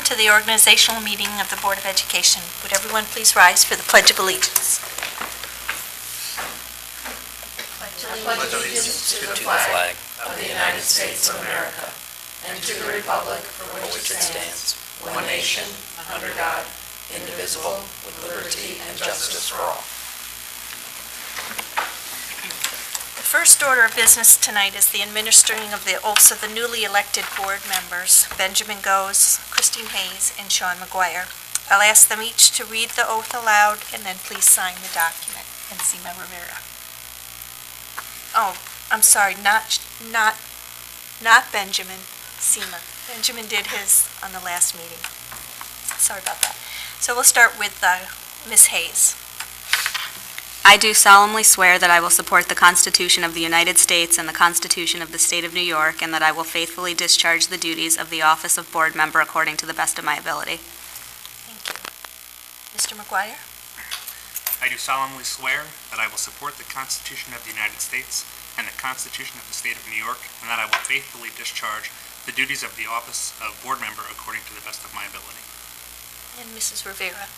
to the organizational meeting of the Board of Education. Would everyone please rise for the Pledge of Allegiance? I pledge allegiance to the flag of the United States of America and to the republic for which it stands, one nation, under God, indivisible, with liberty and justice for all. The first order of business tonight is the administering of the oaths of the newly elected board members, Benjamin Goes, Christine Hayes, and Sean McGuire. I'll ask them each to read the oath aloud and then please sign the document. And Seema Rivera. Oh, I'm sorry, not Benjamin, Seema. Benjamin did his on the last meeting. Sorry about that. So we'll start with Ms. Hayes. I do solemnly swear that I will support the Constitution of the United States and the Constitution of the State of New York, and that I will faithfully discharge the duties of the office of board member according to the best of my ability. Thank you. Mr. McGuire? I do solemnly swear that I will support the Constitution of the United States and the Constitution of the State of New York, and that I will faithfully discharge the duties of the office of board member according to the best of my ability. And Mrs. Rivera?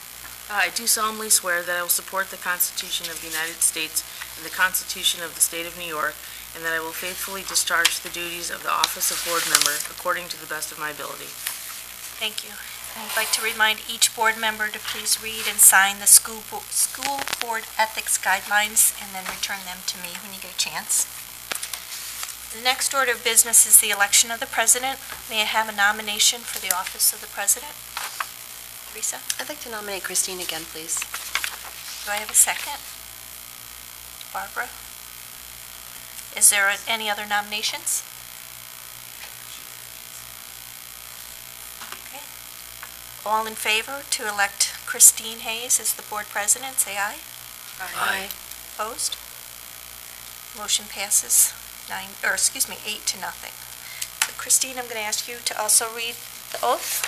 I do solemnly swear that I will support the Constitution of the United States and the Constitution of the State of New York, and that I will faithfully discharge the duties of the office of board member according to the best of my ability. Thank you. I'd like to remind each board member to please read and sign the school board ethics guidelines and then return them to me when you get a chance. The next order of business is the election of the president. May I have a nomination for the office of the president? Teresa? I'd like to nominate Christine again, please. Do I have a second? Barbara? Is there any other nominations? Okay. All in favor to elect Christine Hayes as the board president, say aye. Aye. Opposed? Motion passes 8 to nothing. So Christine, I'm going to ask you to also read the oath.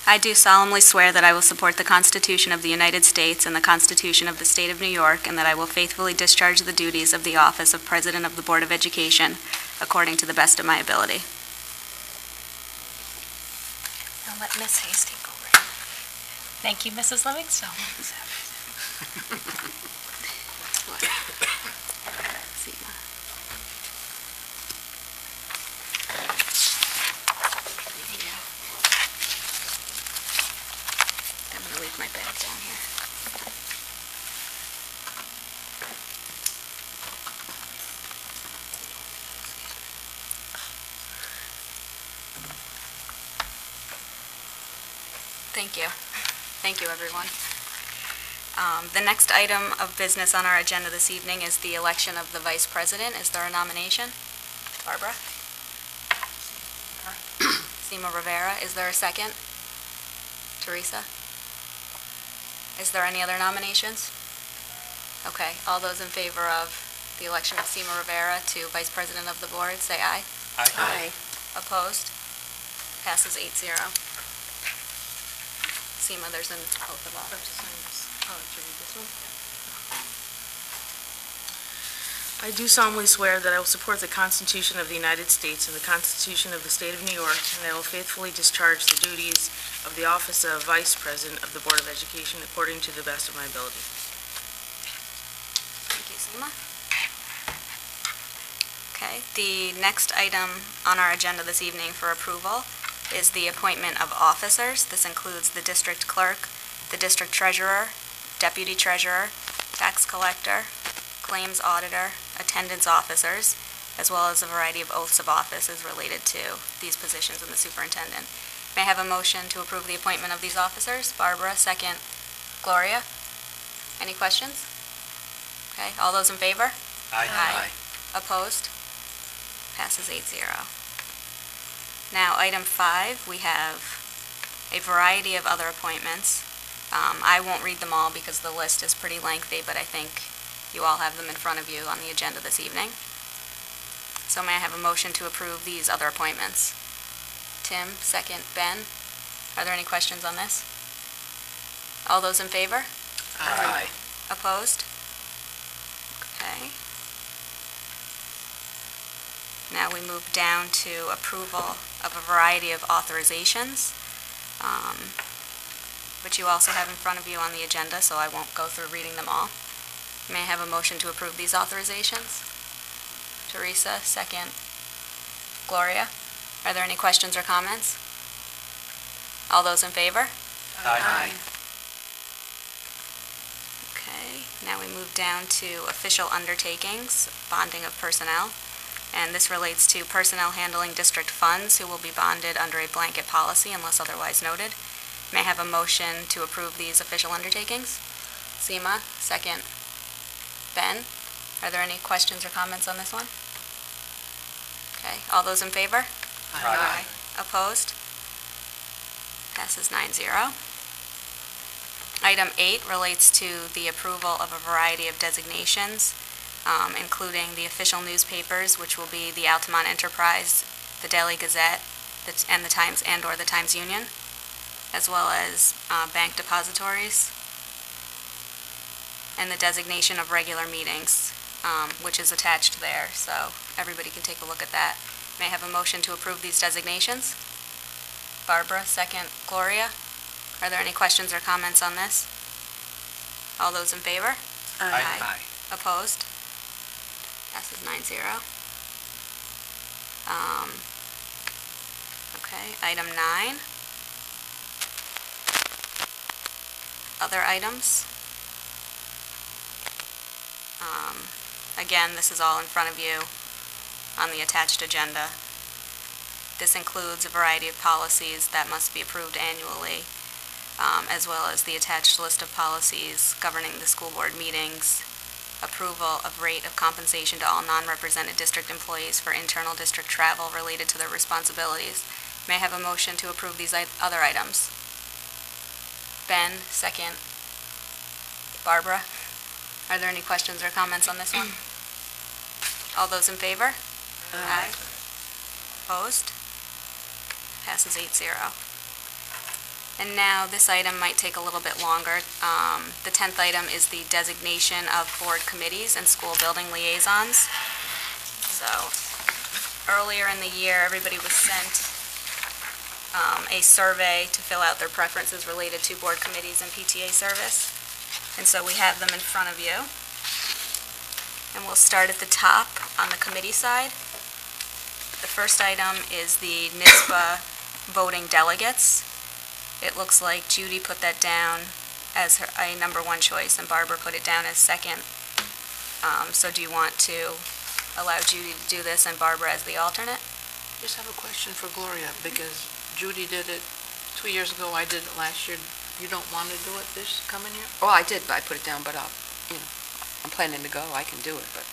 I do solemnly swear that I will support the Constitution of the United States and the Constitution of the State of New York, and that I will faithfully discharge the duties of the office of President of the Board of Education according to the best of my ability. I'll let Ms. Hayes take over. Thank you, Mrs. Livingstone. My bag down here. Thank you. Thank you, everyone. The next item of business on our agenda this evening is the election of the vice president. Is there a nomination? Barbara? Seema Rivera. Is there a second? Teresa? Is there any other nominations? Okay, all those in favor of the election of Seema Rivera to Vice President of the Board, say aye. Aye. Aye. Opposed? Passes 8-0. Seema, there's an oath of office. I do solemnly swear that I will support the Constitution of the United States and the Constitution of the State of New York, and I will faithfully discharge the duties of the office of Vice President of the Board of Education according to the best of my ability. Thank you, Seema. Okay, the next item on our agenda this evening for approval is the appointment of officers. This includes the district clerk, the district treasurer, deputy treasurer, tax collector, claims auditor, attendance officers, as well as a variety of oaths of office as related to these positions in the superintendent. May I have a motion to approve the appointment of these officers? Barbara, second. Gloria? Any questions? Okay, all those in favor? Aye. Opposed? Passes 8-0. Now, item 5, we have a variety of other appointments. I won't read them all because the list is pretty lengthy, but I think you all have them in front of you on the agenda this evening. So may I have a motion to approve these other appointments? Tim, second. Ben, are there any questions on this? All those in favor? Aye. Opposed? Okay. Now we move down to approval of a variety of authorizations, which you also have in front of you on the agenda, so I won't go through reading them all. May I have a motion to approve these authorizations? Teresa, second. Gloria, are there any questions or comments? All those in favor? Aye. Okay, now we move down to official undertakings, bonding of personnel. And this relates to personnel handling district funds who will be bonded under a blanket policy unless otherwise noted. May I have a motion to approve these official undertakings? Seema, second. Ben, are there any questions or comments on this one? Okay, all those in favor? Aye. Opposed? Passes 9-0. Item 8 relates to the approval of a variety of designations, including the official newspapers, which will be the Altamont Enterprise, the Daily Gazette, and the Times and/or the Times Union, as well as bank depositories, and the designation of regular meetings, which is attached there, so everybody can take a look at that. May I have a motion to approve these designations? Barbara, second. Gloria, are there any questions or comments on this? All those in favor? Aye. Opposed? Passes 9-0. Okay, item 9. Other items. Again, this is all in front of you on the attached agenda. This includes a variety of policies that must be approved annually, as well as the attached list of policies governing the school board meetings, approval of rate of compensation to all non-represented district employees for internal district travel related to their responsibilities. May I have a motion to approve these other items? Ben, second. Barbara, are there any questions or comments on this one? All those in favor? Aye. Opposed? Passes 8-0. And now, this item might take a little bit longer. The 10th item is the designation of board committees and school building liaisons. So, earlier in the year, everybody was sent a survey to fill out their preferences related to board committees and PTA service. And so we have them in front of you. And we'll start at the top on the committee side. The first item is the NISBA voting delegates. It looks like Judy put that down as a number one choice, and Barbara put it down as second. So do you want to allow Judy to do this and Barbara as the alternate? Just have a question for Gloria, because Judy did it 2 years ago, I did it last year. You don't want to do it this coming year? Well, I did, but I put it down, but I'm planning to go. I can do it, but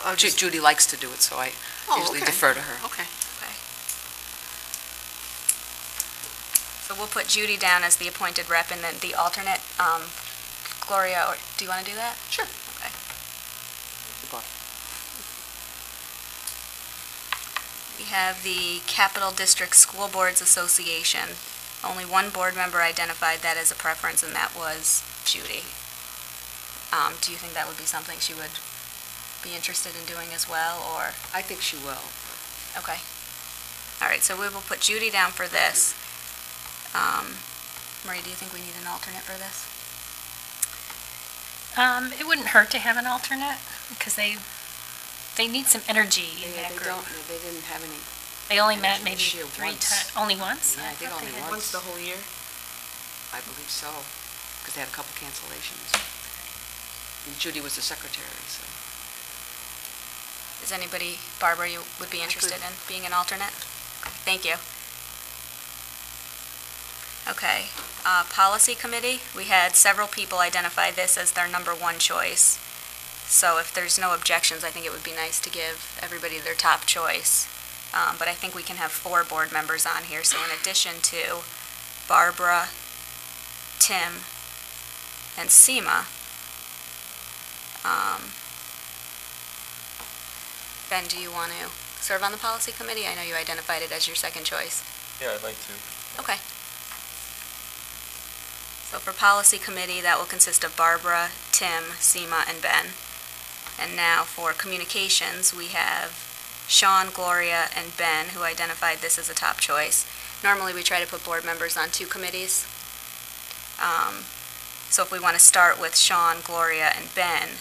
I'll just- Judy likes to do it, so I usually okay. defer to her. Okay. Okay. So we'll put Judy down as the appointed rep and then the alternate. Gloria, or do you want to do that? Sure. Okay. We have the Capital District School Boards Association. Only one board member identified that as a preference, and that was Judy. Do you think that would be something she would be interested in doing as well, or? I think she will. Okay. All right, so we will put Judy down for this. Marie, do you think we need an alternate for this? It wouldn't hurt to have an alternate, because they need some energy in that group. They didn't have any. They only met maybe This year 3 once. times, only once? Yeah, I think thought only they had- once. Once the whole year? I believe so, because they had a couple cancellations. And Judy was the secretary, so. Is anybody, Barbara, you would be interested in being an alternate? Thank you. Okay, Policy Committee, we had several people identify this as their number one choice. So if there's no objections, I think it would be nice to give everybody their top choice. But I think we can have 4 board members on here, so in addition to Barbara, Tim, and Seema, Ben, do you want to serve on the Policy Committee? I know you identified it as your second choice. Yeah, I'd like to. Okay. So for Policy Committee, that will consist of Barbara, Tim, Seema, and Ben. And now for Communications, we have Sean, Gloria, and Ben, who identified this as a top choice. Normally, we try to put board members on 2 committees. So if we want to start with Sean, Gloria, and Ben,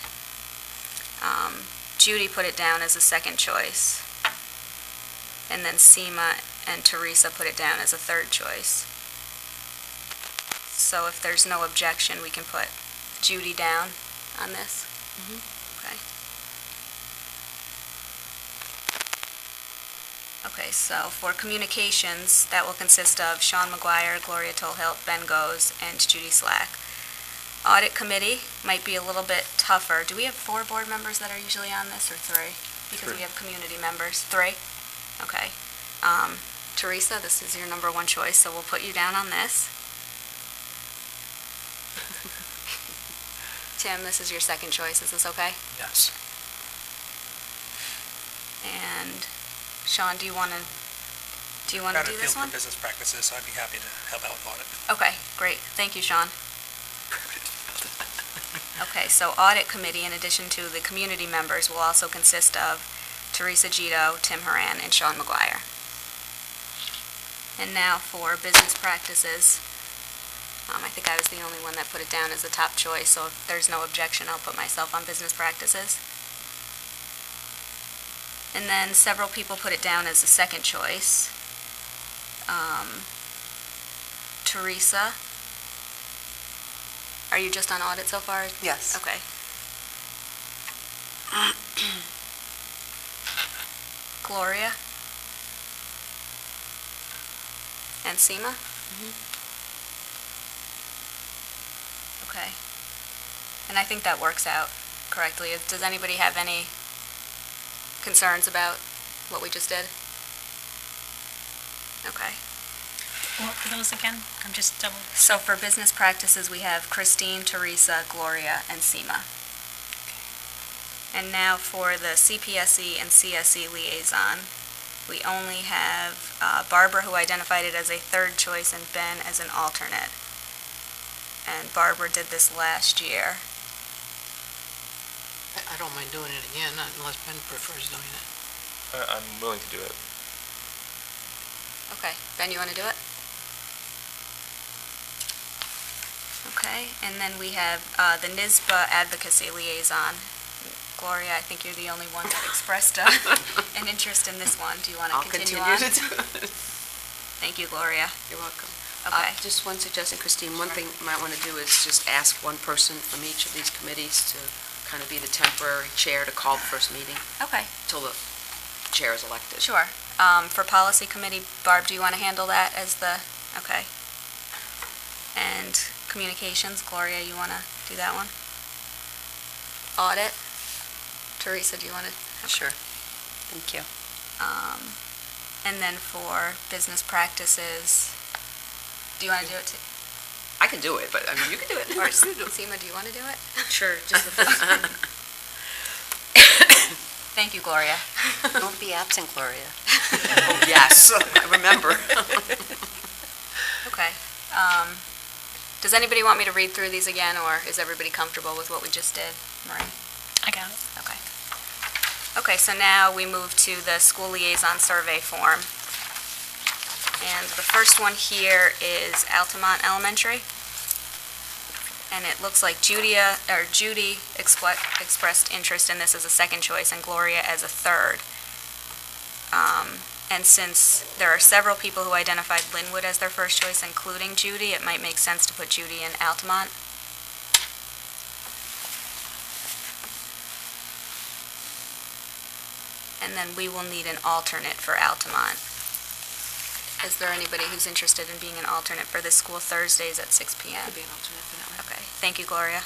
Judy put it down as a second choice. And then Seema and Teresa put it down as a third choice. So if there's no objection, we can put Judy down on this? Okay. Okay, so for Communications, that will consist of Sean McGuire, Gloria Tolhilt, Ben Goes, and Judy Slack. Audit Committee might be a little bit tougher. Do we have 4 board members that are usually on this, or 3? Because we have community members. 3? Okay. Teresa, this is your number 1 choice, so we'll put you down on this. Tim, this is your second choice. Is this okay? Yes. And Sean, do you want to do this one? for business practices, so I'd be happy to help out with audit. Okay, great. Thank you, Sean. Okay, so Audit Committee, in addition to the community members, will also consist of Teresa Gito, Tim Horan, and Sean McGuire. And now for Business Practices. I think I was the only one that put it down as a top choice, so if there's no objection, I'll put myself on Business Practices. And then several people put it down as a second choice. Teresa, are you just on audit so far? Yes. Okay. Gloria? And Seema? Okay. And I think that works out correctly. Does anybody have any concerns about what we just did? Okay. What were those again? I'm just double. So for Business Practices, we have Christine, Teresa, Gloria, and Seema. And now for the CPSE and CSE liaison, we only have Barbara, who identified it as a third choice, and Ben as an alternate. And Barbara did this last year. I don't mind doing it again, not unless Ben prefers doing it. I'm willing to do it. Okay, Ben, you want to do it? Okay, and then we have the NISBA Advocacy Liaison. Gloria, I think you're the only one that expressed an interest in this one. Do you want to continue on? I'll continue to do it. Thank you, Gloria. You're welcome. Okay. Just one suggestion, Christine. One thing you might want to do is just ask one person from each of these committees to kind of be the temporary chair to call the first meeting Okay, until the chair is elected. sure. For Policy Committee, Barb, do you want to handle that as the, okay. And Communications, Gloria, you want to do that one? Audit, Teresa, do you want to? Sure. Thank you. And then for Business Practices, do you want to do it too? I can do it, but I mean, you can do it. Or Seema, do you want to do it? Sure, just the first one. Thank you, Gloria. Don't be absent, Gloria. Oh, yes, I remember. Okay. Does anybody want me to read through these again, or is everybody comfortable with what we just did? Maureen? I got it. Okay. Okay, so now we move to the School Liaison Survey form. And the first one here is Altamont Elementary. And it looks like Judy expressed interest in this as a second choice and Gloria as a third. And since there are several people who identified Linwood as their first choice, including Judy, it might make sense to put Judy in Altamont. And then we will need an alternate for Altamont. Is there anybody who's interested in being an alternate for this school Thursdays at 6 p.m.? Could be an alternate for that one. Okay, thank you, Gloria.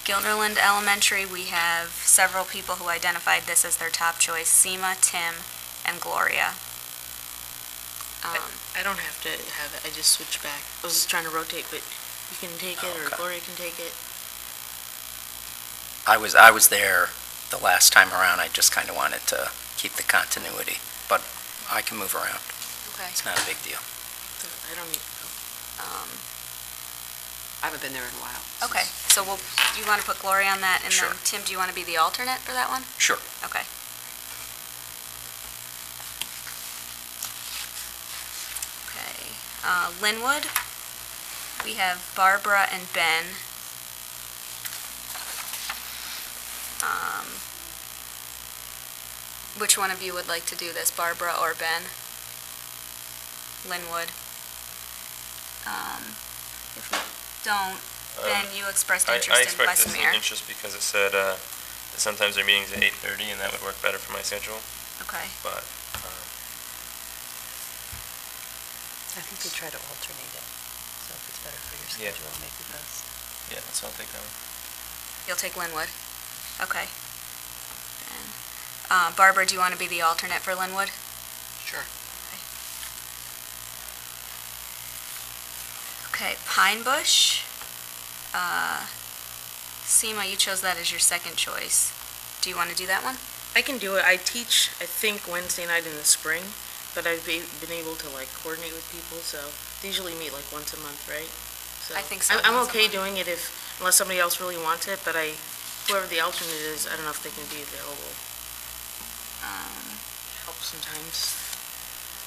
Gilderland Elementary, we have several people who identified this as their top choice, Seema, Tim, and Gloria. I don't have to have it, I just switched back. I was just trying to rotate, but you can take it, or Okay. Gloria can take it. I was there the last time around. I just kind of wanted to keep the continuity, but I can move around. Okay. It's not a big deal. I don't need, I haven't been there in a while. Okay, so you want to put Gloria on that, and Sure. then, Tim, do you want to be the alternate for that one? Sure. Okay. Okay, Linwood, we have Barbara and Ben. Which one of you would like to do this, Barbara or Ben? Linwood. If we don't, Ben, you expressed I interest in expressed this Westmere. interest because it said that sometimes their meetings at 8:30, and that would work better for my schedule, Okay. but I think we try to alternate it, so if it's better for your Yeah. schedule, maybe best. yeah, that's what I'll take that one. You'll take Linwood? Okay. Ben. Barbara, do you want to be the alternate for Linwood? Sure. Okay, Pine Bush. Seema, you chose that as your second choice. Do you want to do that one? I can do it. I teach, I think, Wednesday night in the spring, but I've been able to like coordinate with people, so they usually meet like once a month, right? I think so, I'm once a okay month. doing it unless somebody else really wants it, but whoever the alternate is, I don't know if they can be available. Help sometimes.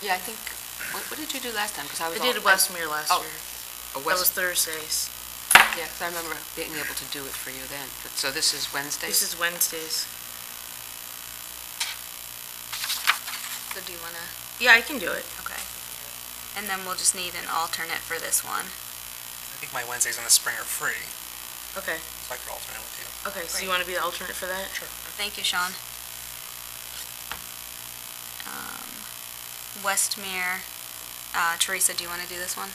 Yeah, I think, what did you do last time? 'Cause I was I did Westmere last oh, year. Oh, That was West, Thursdays. yeah, 'cause I remember being able to do it for you then. But so this is Wednesday? This is Wednesdays. So do you want to? Yeah, I can do it. Okay. And then we'll just need an alternate for this one. I think my Wednesdays in the spring are free, Okay. so I could alternate with you. Okay, so Great. you want to be the alternate for that? Sure. Thank you, Sean. Westmere, Teresa, do you want to do this one?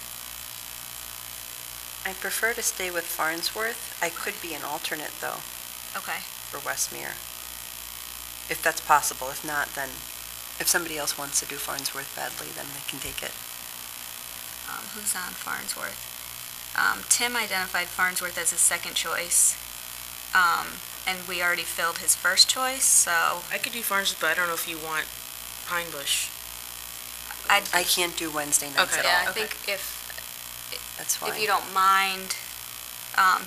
I prefer to stay with Farnsworth. I could be an alternate, though, Okay. for Westmere, if that's possible. If not, then if somebody else wants to do Farnsworth badly, then they can take it. Who's on Farnsworth? Tim identified Farnsworth as his second choice, and we already filled his first choice, so I could do Farnsworth, but I don't know if you want Pine Bush. I can't do Wednesday nights Okay. at yeah, all. I think That's fine. if you don't mind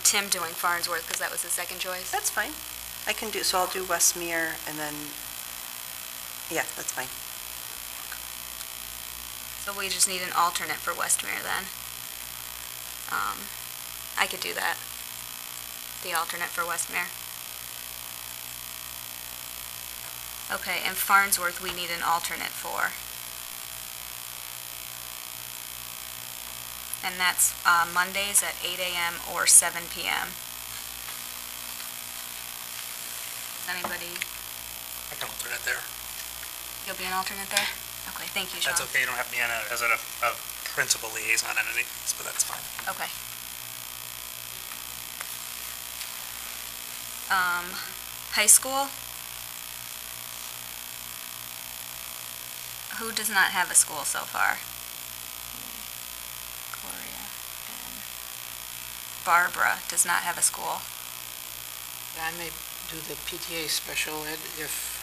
Tim doing Farnsworth, because that was his second choice. That's fine. I can do, so I'll do Westmere, and then, yeah, that's fine. So we just need an alternate for Westmere then. I could do that. The alternate for Westmere. Okay, and Farnsworth we need an alternate for. And that's Mondays at 8 a.m. or 7 p.m. Anybody, I can alternate there. you'll be an alternate there? Okay, thank you, Sean. That's okay, you don't have me as a principal liaison entity, but that's fine. Okay. High school? Who does not have a school so far? Gloria and Barbara does not have a school. I may do the PTA special ed if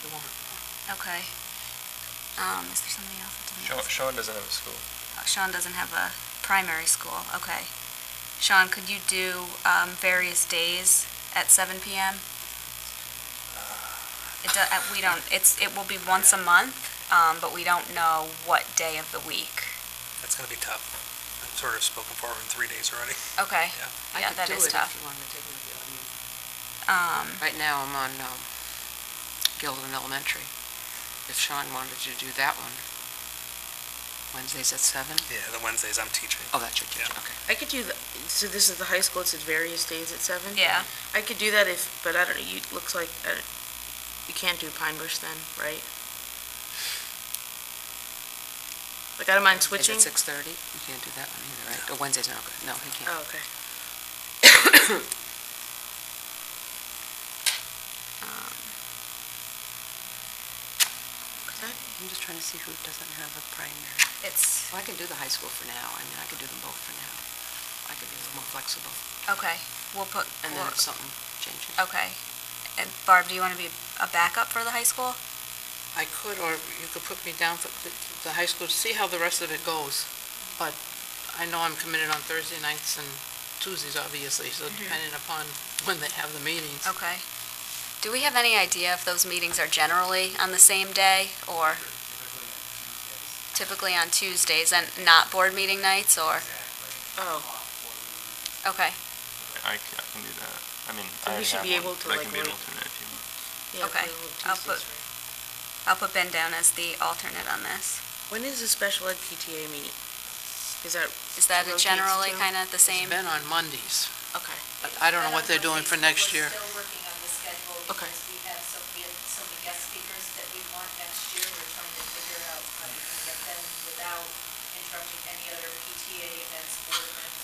you want. Okay. Is there somebody else that doesn't have a school? Sean doesn't have a school. Sean doesn't have a primary school, okay. Sean, could you do various days at 7 p.m.? It will be once a month, but we don't know what day of the week. That's gonna be tough. I've sort of spoken for her in 3 days already. Okay, Yeah. yeah, that is tough. I could do it if you wanted to take me with you. I mean, right now, I'm on Gilden Elementary. If Sean wanted to do that one, Wednesdays at 7? Yeah, the Wednesdays I'm teaching. Oh, that's your teacher, Yeah. okay. I could do, so this is the high school, it's at various days at 7? Yeah, I could do that but I don't, looks like, you can't do Pine Bush then, right? Like, I don't mind switching. Is it 6:30? You can't do that one either, right? Oh, Wednesday's not good. No, he can't. Oh, okay. I'm just trying to see who doesn't have a primary. it's, Well, I can do the high school for now. I mean, I could do them both for now. I could be a little more flexible. okay, we'll put, And then if something changes. okay. And Barb, do you want to be a backup for the high school? I could, or you could put me down for the high school to see how the rest of it goes. But I know I'm committed on Thursday nights and Tuesdays, obviously, so depending upon when they have the meetings. Okay. Do we have any idea if those meetings are generally on the same day or typically on Tuesdays and not board meeting nights, or? Oh, Okay, I can do that. I mean, So we I already should have be one, able to, but I like, can be an wait. alternate if you want. yeah. Okay, for I'll Tuesdays, put- I'll put Ben down as the alternate on this. right. When is the special ed PTA meet? Is that, Is that Rotates generally too? kind of the It's same? been on Mondays, okay, but I don't know what they're doing for next year. We're still working on the schedule Okay. because we have so many guest speakers that we want next year. We're trying to figure out how we can get them without interrupting any other PTA events, board members.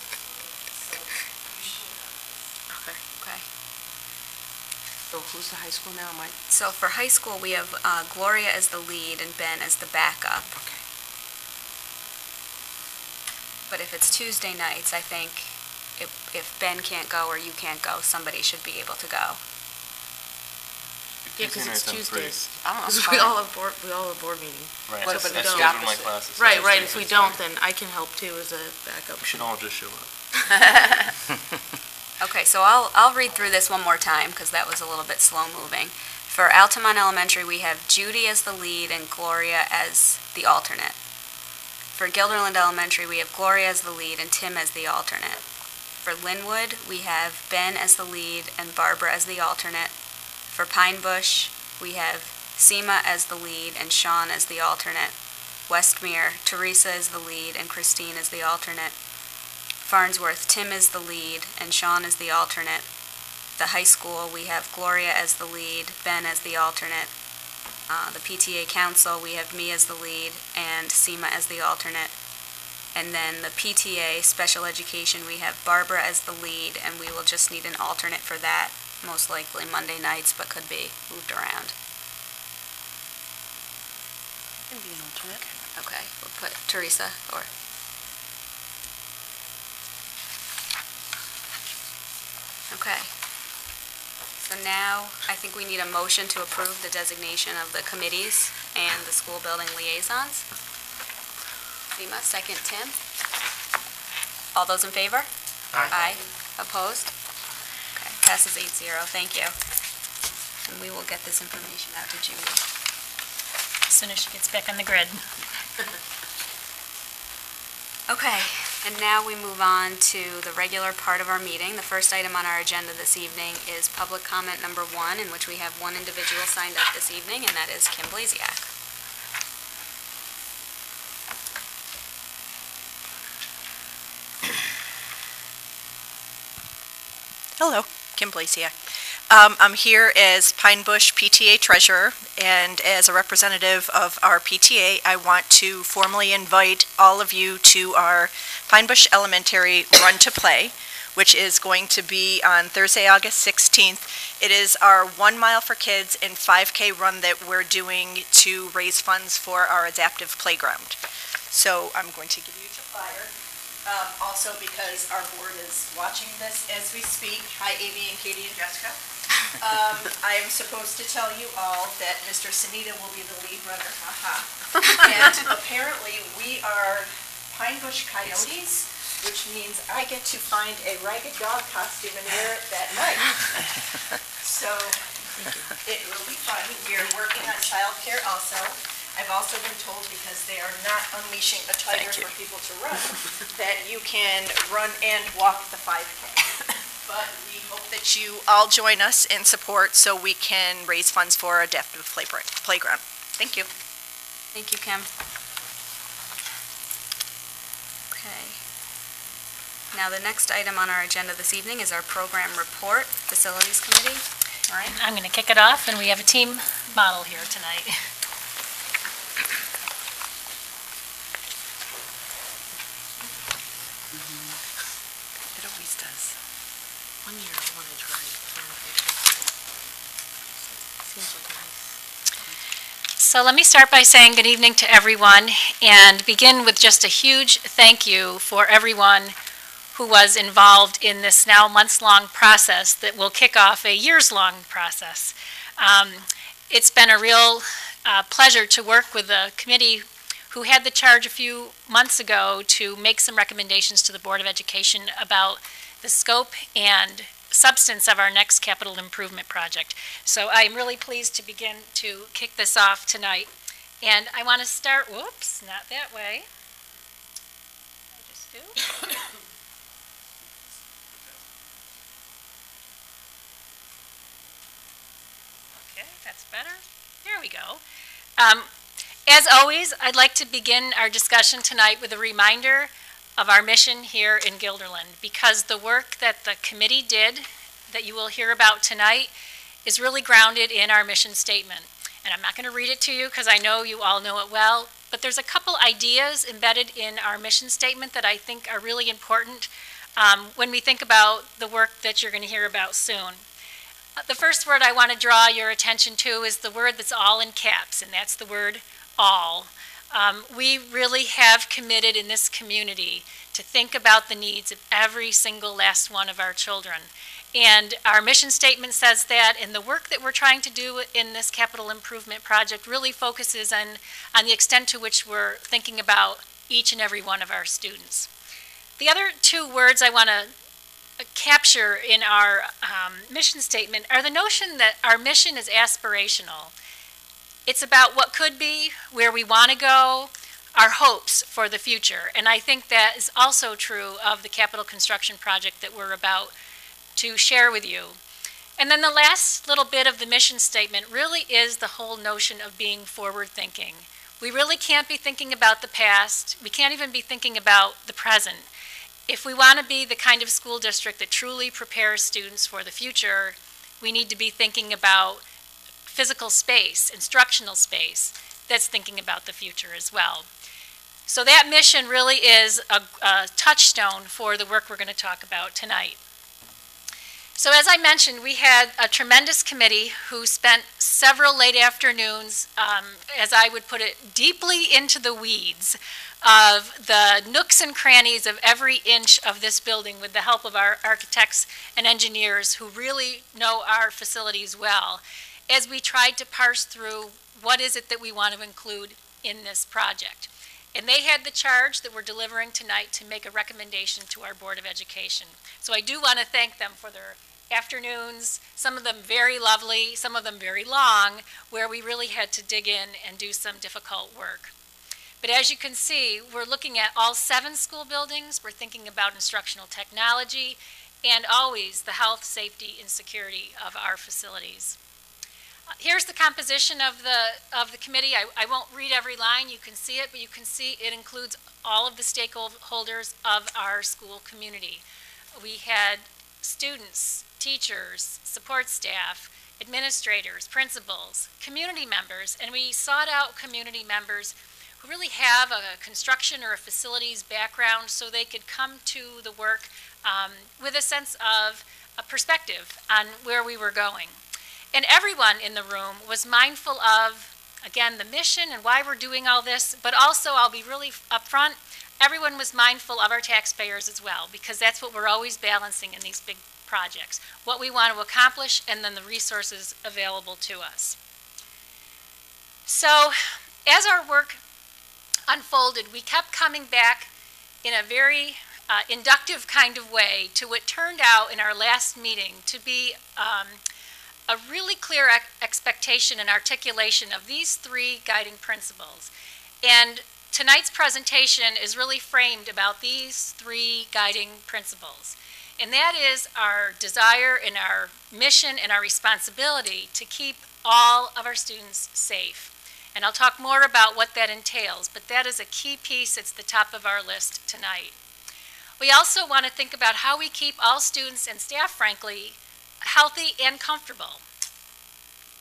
So you should have. okay. Okay. So who's the high school now, Mike? So for high school, we have Gloria as the lead and Ben as the backup. Okay. But if it's Tuesday nights, I think if Ben can't go or you can't go, somebody should be able to go. Yeah, because it's Tuesday nights Tuesdays. I'm Because fine. we all have board meeting. Right, What that's, if that's it's the scheduled my opposite? classes. Right, Tuesdays right, if we and don't, Thursdays. then I can help too as a backup. We should all just show up. Okay, so I'll read through this one more time because that was a little bit slow moving. For Altamont Elementary, we have Judy as the lead and Gloria as the alternate. For Guilderland Elementary, we have Gloria as the lead and Tim as the alternate. For Linwood, we have Ben as the lead and Barbara as the alternate. For Pine Bush, we have Seema as the lead and Sean as the alternate. Westmere, Teresa is the lead and Christine is the alternate. Farnsworth, Tim is the lead and Sean is the alternate. The high school, we have Gloria as the lead, Ben as the alternate. The PTA council, we have me as the lead and Seema as the alternate. And then the PTA special education, we have Barbara as the lead, and we will just need an alternate for that, most likely Monday nights, but could be moved around. Can be an alternate. Okay, we'll put Teresa or... Okay. So now, I think we need a motion to approve the designation of the committees and the school building liaisons. Seema, second Tim. All those in favor? Aye. Opposed? Okay, passes 8-0, thank you. And we will get this information out to Judy. As soon as she gets back on the grid. Okay, and now we move on to the regular part of our meeting. The first item on our agenda this evening is public comment number 1, in which we have one individual signed up this evening, and that is Kim Blasiak. Hello, Kim Blasiak. I'm here as Pine Bush PTA Treasurer, and as a representative of our PTA, I want to formally invite all of you to our Pine Bush Elementary Run to Play, which is going to be on Thursday, August 16th. It is our 1 Mile for Kids and 5K run that we're doing to raise funds for our adaptive playground. So I'm going to give you a flyer. Also, because our board is watching this as we speak. Hi, Amy and Katie and Jessica. I am supposed to tell you all that Mr. Sunita will be the lead runner, and apparently we are Pine Bush Coyotes, which means I get to find a ragged dog costume and wear it that night. So it will be fun. We're working on childcare also. I've also been told, because they are not unleashing a tiger for people to run, that you can run and walk the 5K. But we hope that you all join us in support so we can raise funds for our adaptive playground. Thank you. Thank you, Kim. Okay. Now, the next item on our agenda this evening is our program report, Facilities Committee. Maureen? I'm going to kick it off, and we have a team model here tonight. It always does. One year I want to try. Seems like nice. So let me start by saying good evening to everyone, and begin with just a huge thank you for everyone who was involved in this now months-long process that will kick off a years-long process. It's been a real pleasure to work with the committee who had the charge a few months ago to make some recommendations to the Board of Education about the scope and substance of our next capital improvement project. So I'm really pleased to begin to kick this off tonight. And I want to start, whoops, not that way. I just do. Okay, that's better. There we go. As always, I'd like to begin our discussion tonight with a reminder of our mission here in Guilderland, because the work that the committee did that you will hear about tonight is really grounded in our mission statement. And I'm not going to read it to you because I know you all know it well, but there's a couple ideas embedded in our mission statement that I think are really important when we think about the work that you're going to hear about soon. The first word I want to draw your attention to is the word that's all in caps, and that's the word all. We really have committed in this community to think about the needs of every single last one of our children. And our mission statement says that, and the work that we're trying to do in this capital improvement project really focuses on the extent to which we're thinking about each and every one of our students. The other two words I want to capture in our mission statement are the notion that our mission is aspirational. It's about what could be, where we want to go, our hopes for the future. And I think that is also true of the capital construction project that we're about to share with you. And then the last little bit of the mission statement really is the whole notion of being forward thinking. We really can't be thinking about the past. We can't even be thinking about the present. If we want to be the kind of school district that truly prepares students for the future, we need to be thinking about physical space, instructional space, that's thinking about the future as well. So that mission really is a touchstone for the work we're going to talk about tonight. So as I mentioned, we had a tremendous committee who spent several late afternoons, as I would put it, deeply into the weeds of the nooks and crannies of every inch of this building with the help of our architects and engineers who really know our facilities well, as we tried to parse through what is it that we want to include in this project. And they had the charge that we're delivering tonight to make a recommendation to our Board of Education. So I do want to thank them for their afternoons, some of them very lovely, some of them very long, where we really had to dig in and do some difficult work. But as you can see, we're looking at all 7 school buildings. We're thinking about instructional technology and always the health, safety, and security of our facilities. Here's the composition of the committee. I won't read every line. You can see it, but you can see it includes all of the stakeholders of our school community. We had students, teachers, support staff, administrators, principals, community members, and we sought out community members who really have a construction or a facilities background so they could come to the work with a sense of a perspective on where we were going. And everyone in the room was mindful of, again, the mission and why we're doing all this, but also, I'll be really upfront, everyone was mindful of our taxpayers as well, because that's what we're always balancing in these big projects, what we want to accomplish and then the resources available to us. So, as our work unfolded, we kept coming back in a very inductive kind of way to what turned out in our last meeting to be a really clear expectation and articulation of these 3 guiding principles. And tonight's presentation is really framed about these 3 guiding principles. And that is our desire and our mission and our responsibility to keep all of our students safe. And I'll talk more about what that entails, but that is a key piece. It's the top of our list tonight. We also want to think about how we keep all students and staff, frankly, healthy and comfortable.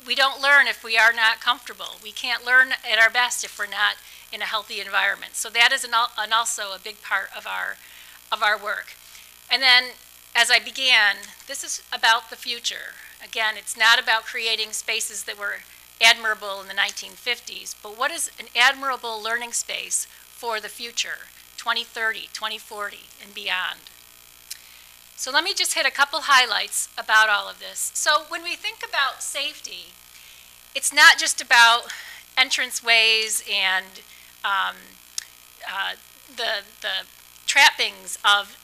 We don't learn if we are not comfortable. We can't learn at our best if we're not in a healthy environment. So that is also a big part of our work. And then, as I began, this is about the future. Again, it's not about creating spaces that were admirable in the 1950s, but what is an admirable learning space for the future, 2030, 2040, and beyond. So let me just hit a couple highlights about all of this. So when we think about safety, it's not just about entranceways and the trappings of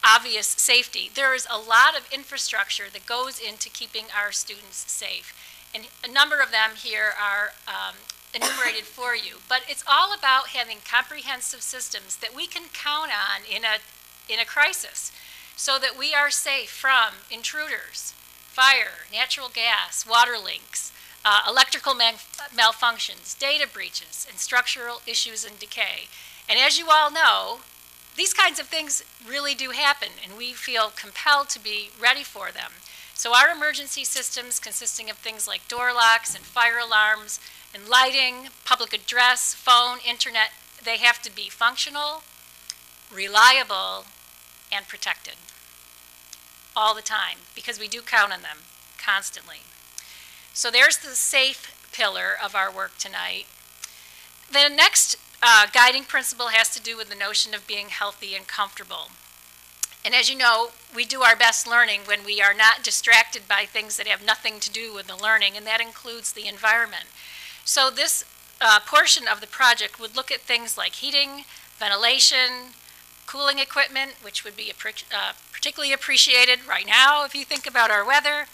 obvious safety. There is a lot of infrastructure that goes into keeping our students safe. And a number of them here are enumerated for you. But it's all about having comprehensive systems that we can count on in a crisis so that we are safe from intruders, fire, natural gas, water leaks, electrical malfunctions, data breaches, and structural issues and decay. And as you all know, these kinds of things really do happen, and we feel compelled to be ready for them. So our emergency systems, consisting of things like door locks and fire alarms and lighting, public address, phone, internet, they have to be functional, reliable, and protected all the time, because we do count on them constantly. So there's the safe pillar of our work tonight. The next guiding principle has to do with the notion of being healthy and comfortable. And as you know, we do our best learning when we are not distracted by things that have nothing to do with the learning, and that includes the environment. So this portion of the project would look at things like heating, ventilation, cooling equipment, which would be particularly appreciated right now if you think about our weather,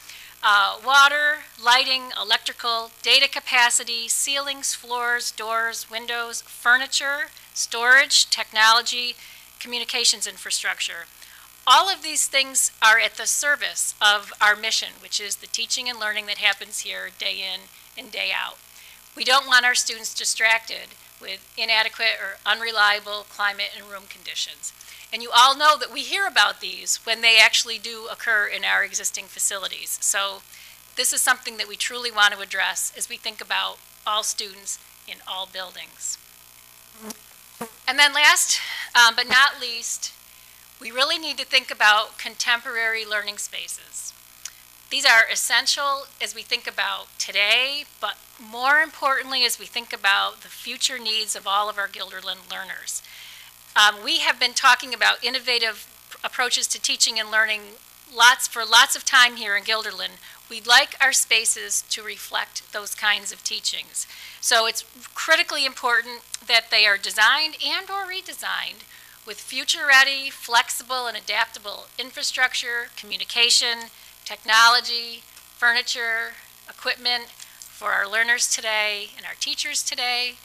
water, lighting, electrical, data capacity, ceilings, floors, doors, windows, furniture, storage, technology, communications infrastructure. All of these things are at the service of our mission, which is the teaching and learning that happens here day in and day out. We don't want our students distracted with inadequate or unreliable climate and room conditions. And you all know that we hear about these when they actually do occur in our existing facilities. So this is something that we truly want to address as we think about all students in all buildings. And then last but not least, we really need to think about contemporary learning spaces. These are essential as we think about today, but more importantly as we think about the future needs of all of our Guilderland learners. We have been talking about innovative approaches to teaching and learning for lots of time here in Guilderland. We'd like our spaces to reflect those kinds of teachings. So it's critically important that they are designed and or redesigned with future-ready, flexible, and adaptable infrastructure, communication, technology, furniture, equipment for our learners today and our teachers today,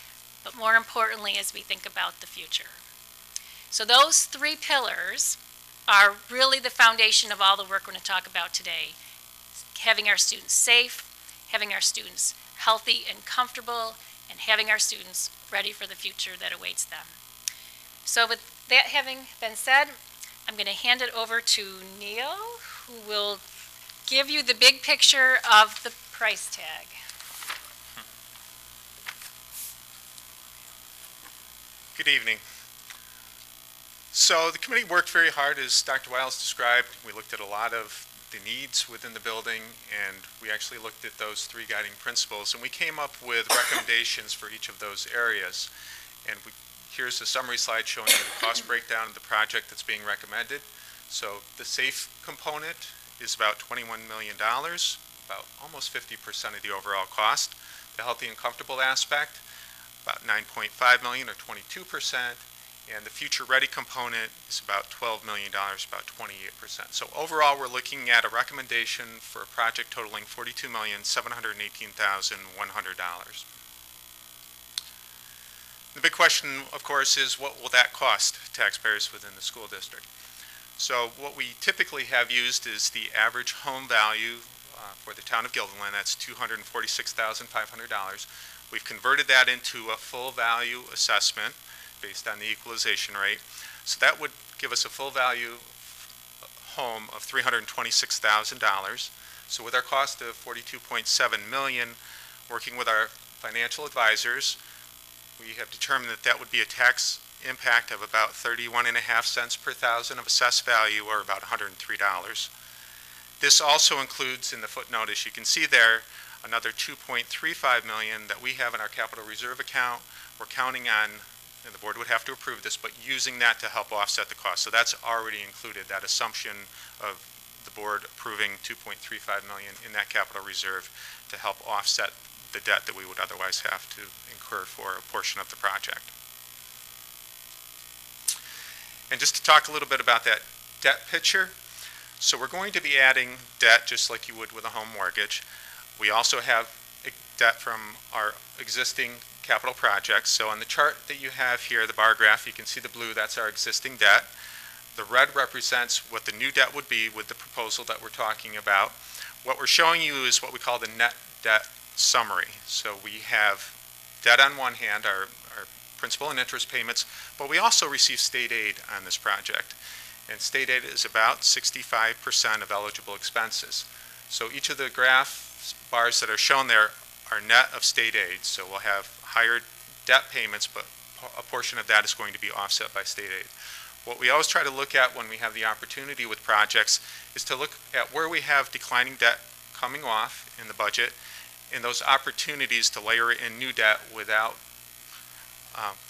but more importantly as we think about the future. So those three pillars are really the foundation of all the work we're going to talk about today. Having our students safe, having our students healthy and comfortable, and having our students ready for the future that awaits them. So with that having been said, I'm going to hand it over to Neil, who will give you the big picture of the price tag. Good evening. So the committee worked very hard, as Dr. Wiles described. We looked at a lot of the needs within the building, and we actually looked at those three guiding principles, and we came up with recommendations for each of those areas. And here's a summary slide showing you the cost breakdown of the project that's being recommended. So the safe component is about $21 million, about almost 50% of the overall cost. The healthy and comfortable aspect, about $9.5 million or 22%. And the future-ready component is about $12 million, about 28%. So overall, we're looking at a recommendation for a project totaling $42,718,100. The big question, of course, is what will that cost taxpayers within the school district? So what we typically have used is the average home value for the town of Guilderland. That's $246,500. We've converted that into a full value assessment based on the equalization rate. So that would give us a full value home of $326,000. So with our cost of $42.7 million, working with our financial advisors, we have determined that that would be a tax impact of about 31.5 cents per thousand of assessed value, or about $103. This also includes, in the footnote, as you can see there, another $2.35 million that we have in our capital reserve account. We're counting on, and the board would have to approve this, but using that to help offset the cost. So that's already included, that assumption of the board approving $2.35 million in that capital reserve to help offset the debt that we would otherwise have to incur for a portion of the project. And just to talk a little bit about that debt picture, so we're going to be adding debt just like you would with a home mortgage. We also have debt from our existing capital projects. So on the chart that you have here, the bar graph, you can see the blue, that's our existing debt. The red represents what the new debt would be with the proposal that we're talking about. What we're showing you is what we call the net debt summary. So we have debt on one hand, our principal and interest payments, but we also receive state aid on this project. And state aid is about 65% of eligible expenses. So each of the graph bars that are shown there are net of state aid. So we'll have higher debt payments, but a portion of that is going to be offset by state aid. What we always try to look at when we have the opportunity with projects is to look at where we have declining debt coming off in the budget and those opportunities to layer in new debt without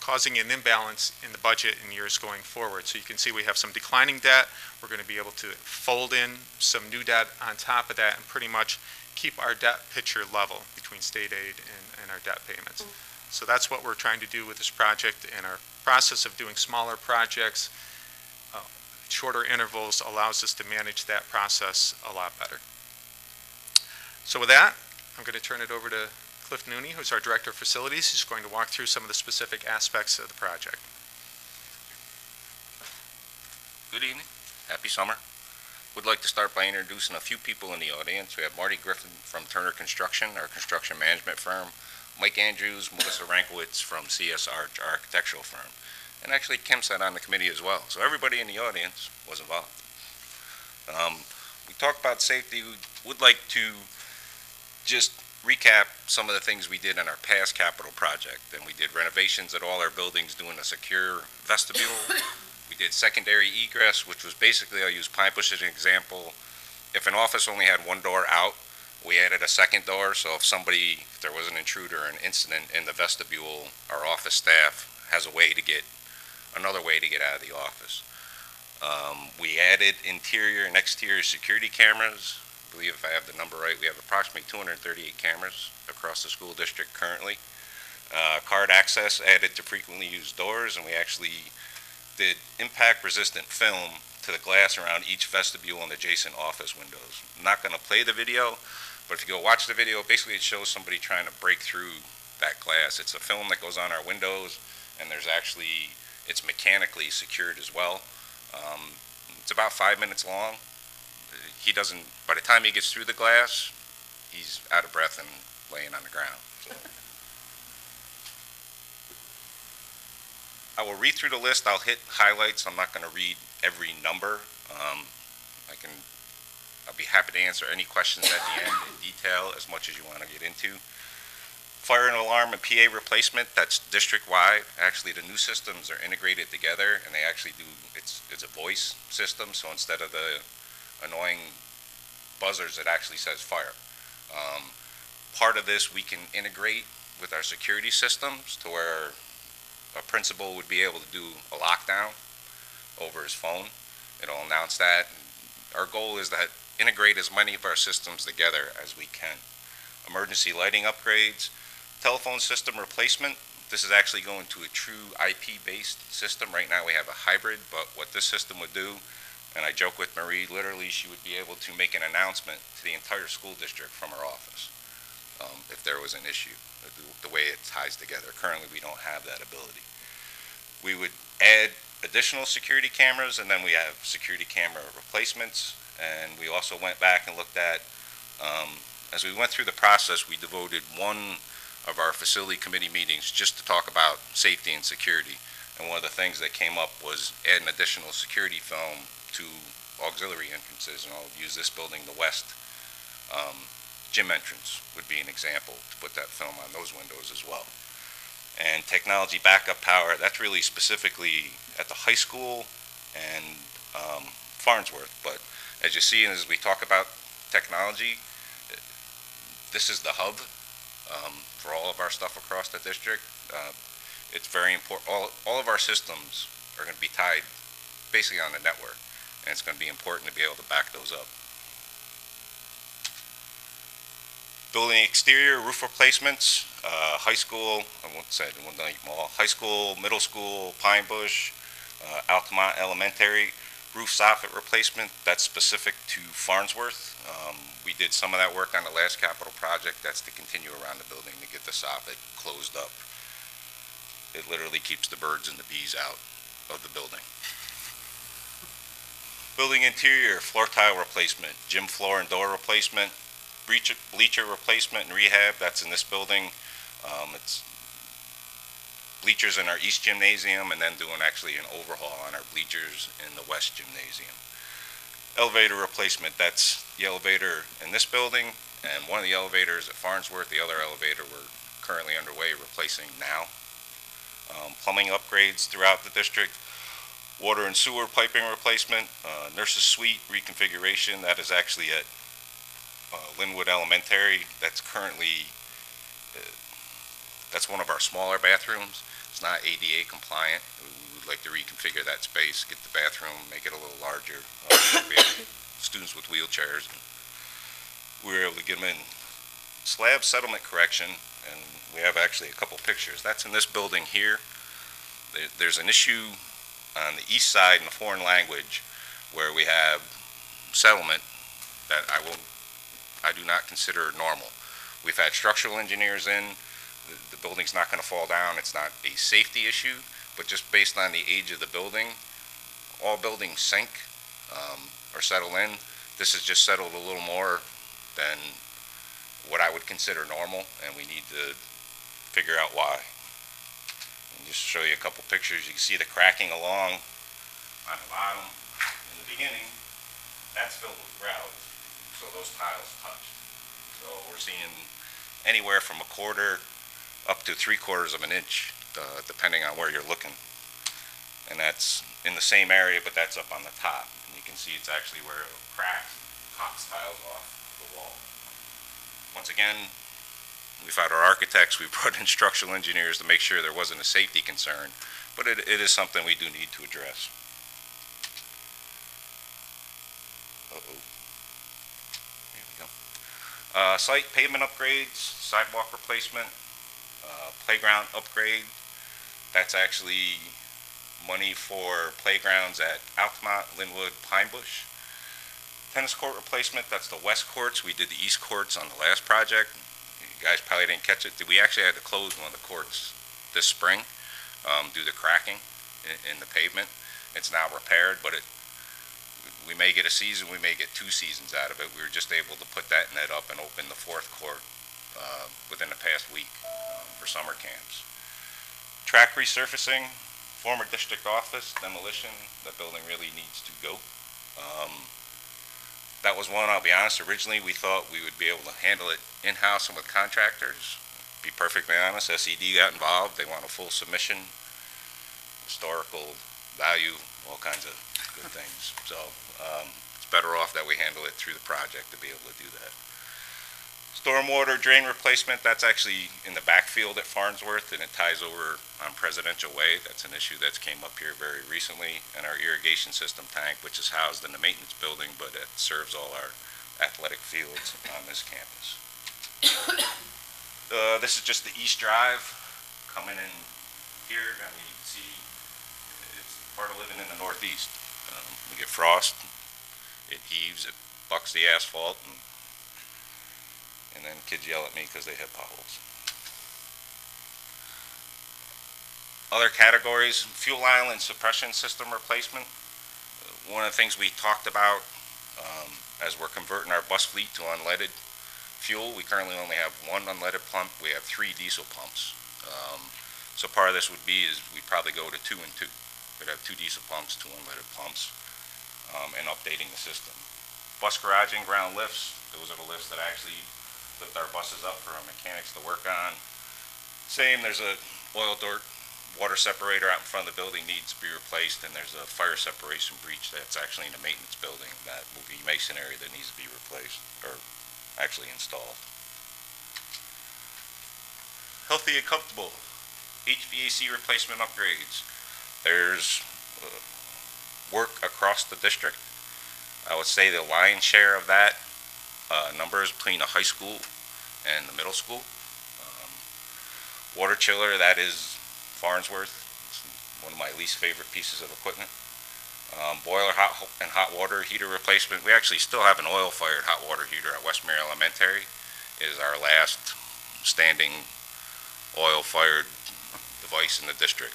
causing an imbalance in the budget in years going forward. So you can see we have some declining debt. We're going to be able to fold in some new debt on top of that and pretty much keep our debt picture level between state aid and our debt payments. So that's what we're trying to do with this project, and our process of doing smaller projects, shorter intervals, allows us to manage that process a lot better. So with that, I'm going to turn it over to Cliff Nooney, who's our Director of Facilities. He's going to walk through some of the specific aspects of the project. Good evening. Happy summer. Would like to start by introducing a few people in the audience. We have Marty Griffin from Turner Construction, our construction management firm, Mike Andrews, Melissa Rankowitz from CSR, our architectural firm, and actually Kim sat on the committee as well. So everybody in the audience was involved. We talked about safety. We would like to just recap some of the things we did in our past capital project. And we did renovations at all our buildings, doing a secure vestibule. We did secondary egress, which was basically, I'll use Pine Bush as an example. If an office only had one door out, we added a second door, so if there was an intruder or an incident in the vestibule, our office staff has another way to get out of the office. We added interior and exterior security cameras. I believe if I have the number right, we have approximately 238 cameras across the school district currently. Card access added to frequently used doors, and we actually did impact-resistant film to the glass around each vestibule and adjacent office windows. I'm not going to play the video, but if you go watch the video, basically it shows somebody trying to break through that glass. It's a film that goes on our windows, and it's mechanically secured as well. It's about 5 minutes long. By the time he gets through the glass, he's out of breath and laying on the ground. So. I will read through the list. I'll hit highlights. I'm not going to read every number. I'll be happy to answer any questions at the end in detail as much as you want to get into. Fire and alarm and PA replacement, that's district-wide. Actually, the new systems are integrated together, and they actually it's a voice system, so instead of the annoying buzzers, it actually says fire. Part of this we can integrate with our security systems to where a principal would be able to do a lockdown over his phone. It'll announce that. Our goal is to integrate as many of our systems together as we can. Emergency lighting upgrades, telephone system replacement. This is actually going to a true IP-based system. Right now we have a hybrid, but what this system would do, and I joke with Marie, literally she would be able to make an announcement to the entire school district from her office if there was an issue, the way it ties together. Currently we don't have that ability. We would add additional security cameras, and then we have security camera replacements, and we also went back and looked at, as we went through the process, we devoted one of our facility committee meetings just to talk about safety and security. And one of the things that came up was adding additional security film to auxiliary entrances, and I'll use this building, the west gym entrance would be an example to put that film on those windows as well. And technology backup power, that's really specifically at the high school and Farnsworth. But as you see, and as we talk about technology, this is the hub for all of our stuff across the district. It's very important. All of our systems are going to be tied basically on the network, and it's going to be important to be able to back those up. Building exterior roof replacements, high school, I won't say, I won't name them all, high school, middle school, Pine Bush, Altamont Elementary, roof soffit replacement, that's specific to Farnsworth. We did some of that work on the last capital project. That's to continue around the building to get the soffit closed up. It literally keeps the birds and the bees out of the building. Building interior, floor tile replacement, gym floor and door replacement, bleacher replacement and rehab, that's in this building. It's bleachers in our east gymnasium and then doing actually an overhaul on our bleachers in the west gymnasium. Elevator replacement, that's the elevator in this building and one of the elevators at Farnsworth. The other elevator we're currently underway replacing now. Plumbing upgrades throughout the district, water and sewer piping replacement, nurses suite reconfiguration, that is actually at Linwood Elementary. That's currently, that's one of our smaller bathrooms. It's not ADA compliant. We would like to reconfigure that space, get the bathroom, make it a little larger. We have students with wheelchairs. We were able to get them in. Slab settlement correction, and we have actually a couple pictures. That's in this building here. There's an issue on the east side in the foreign language where we have settlement that I do not consider normal. We've had structural engineers in. The building's not going to fall down. It's not a safety issue, but just based on the age of the building, all buildings sink or settle in. This has just settled a little more than what I would consider normal, and we need to figure out why. And just show you a couple pictures. You can see the cracking along on the bottom. In the beginning, that's filled with grout, so those tiles touched. So we're seeing anywhere from a quarter up to 3/4 of an inch, depending on where you're looking. And that's in the same area, but that's up on the top. And you can see it's actually where it cracks, pops tiles off the wall. Once again, we've had our architects, we brought in structural engineers to make sure there wasn't a safety concern, but it is something we do need to address. There we go. Site pavement upgrades, sidewalk replacement, playground upgrade. That's actually money for playgrounds at Altamont, Linwood, Pine Bush. Tennis court replacement, that's the west courts. We did the east courts on the last project. You guys probably didn't catch it. We actually had to close one of the courts this spring due to cracking in the pavement. It's now repaired, but we may get a season, we may get 2 seasons out of it. We were just able to put that net up and open the 4th court within the past week for summer camps. Track resurfacing, former district office demolition. That building really needs to go. That was one, I'll be honest, originally we thought we would be able to handle it in-house and with contractors. Be perfectly honest, SED got involved. They want a full submission, historical value, all kinds of good things. So it's better off that we handle it through the project to be able to do that. Stormwater drain replacement, that's actually in the backfield at Farnsworth, and it ties over on Presidential Way. That's an issue that's came up here very recently. And our irrigation system tank, which is housed in the maintenance building, but it serves all our athletic fields on this campus. This is just the East Drive coming in here. I mean, you can see it's part of living in the Northeast. We get frost, it heaves, it bucks the asphalt, and then kids yell at me because they hit potholes. Other categories, fuel island suppression system replacement. One of the things we talked about as we're converting our bus fleet to unleaded fuel, we currently only have 1 unleaded pump. We have 3 diesel pumps. So part of this would be is we'd probably go to 2 and 2. We'd have 2 diesel pumps, 2 unleaded pumps, and updating the system. Bus garaging, ground lifts. Those are the lifts that actually lift our buses up for our mechanics to work on. Same, there's a oil dirt water separator out in front of the building needs to be replaced, and there's a fire separation breach that's actually in the maintenance building that will be masonry that needs to be replaced or actually installed. Healthy and comfortable HVAC replacement upgrades. There's work across the district. I would say the lion's share of that number is between the high school and the middle school. Water chiller, that is Farnsworth. It's one of my least favorite pieces of equipment. Boiler and hot water heater replacement. We actually still have an oil-fired hot water heater at Westmere Elementary. It is our last standing oil-fired device in the district.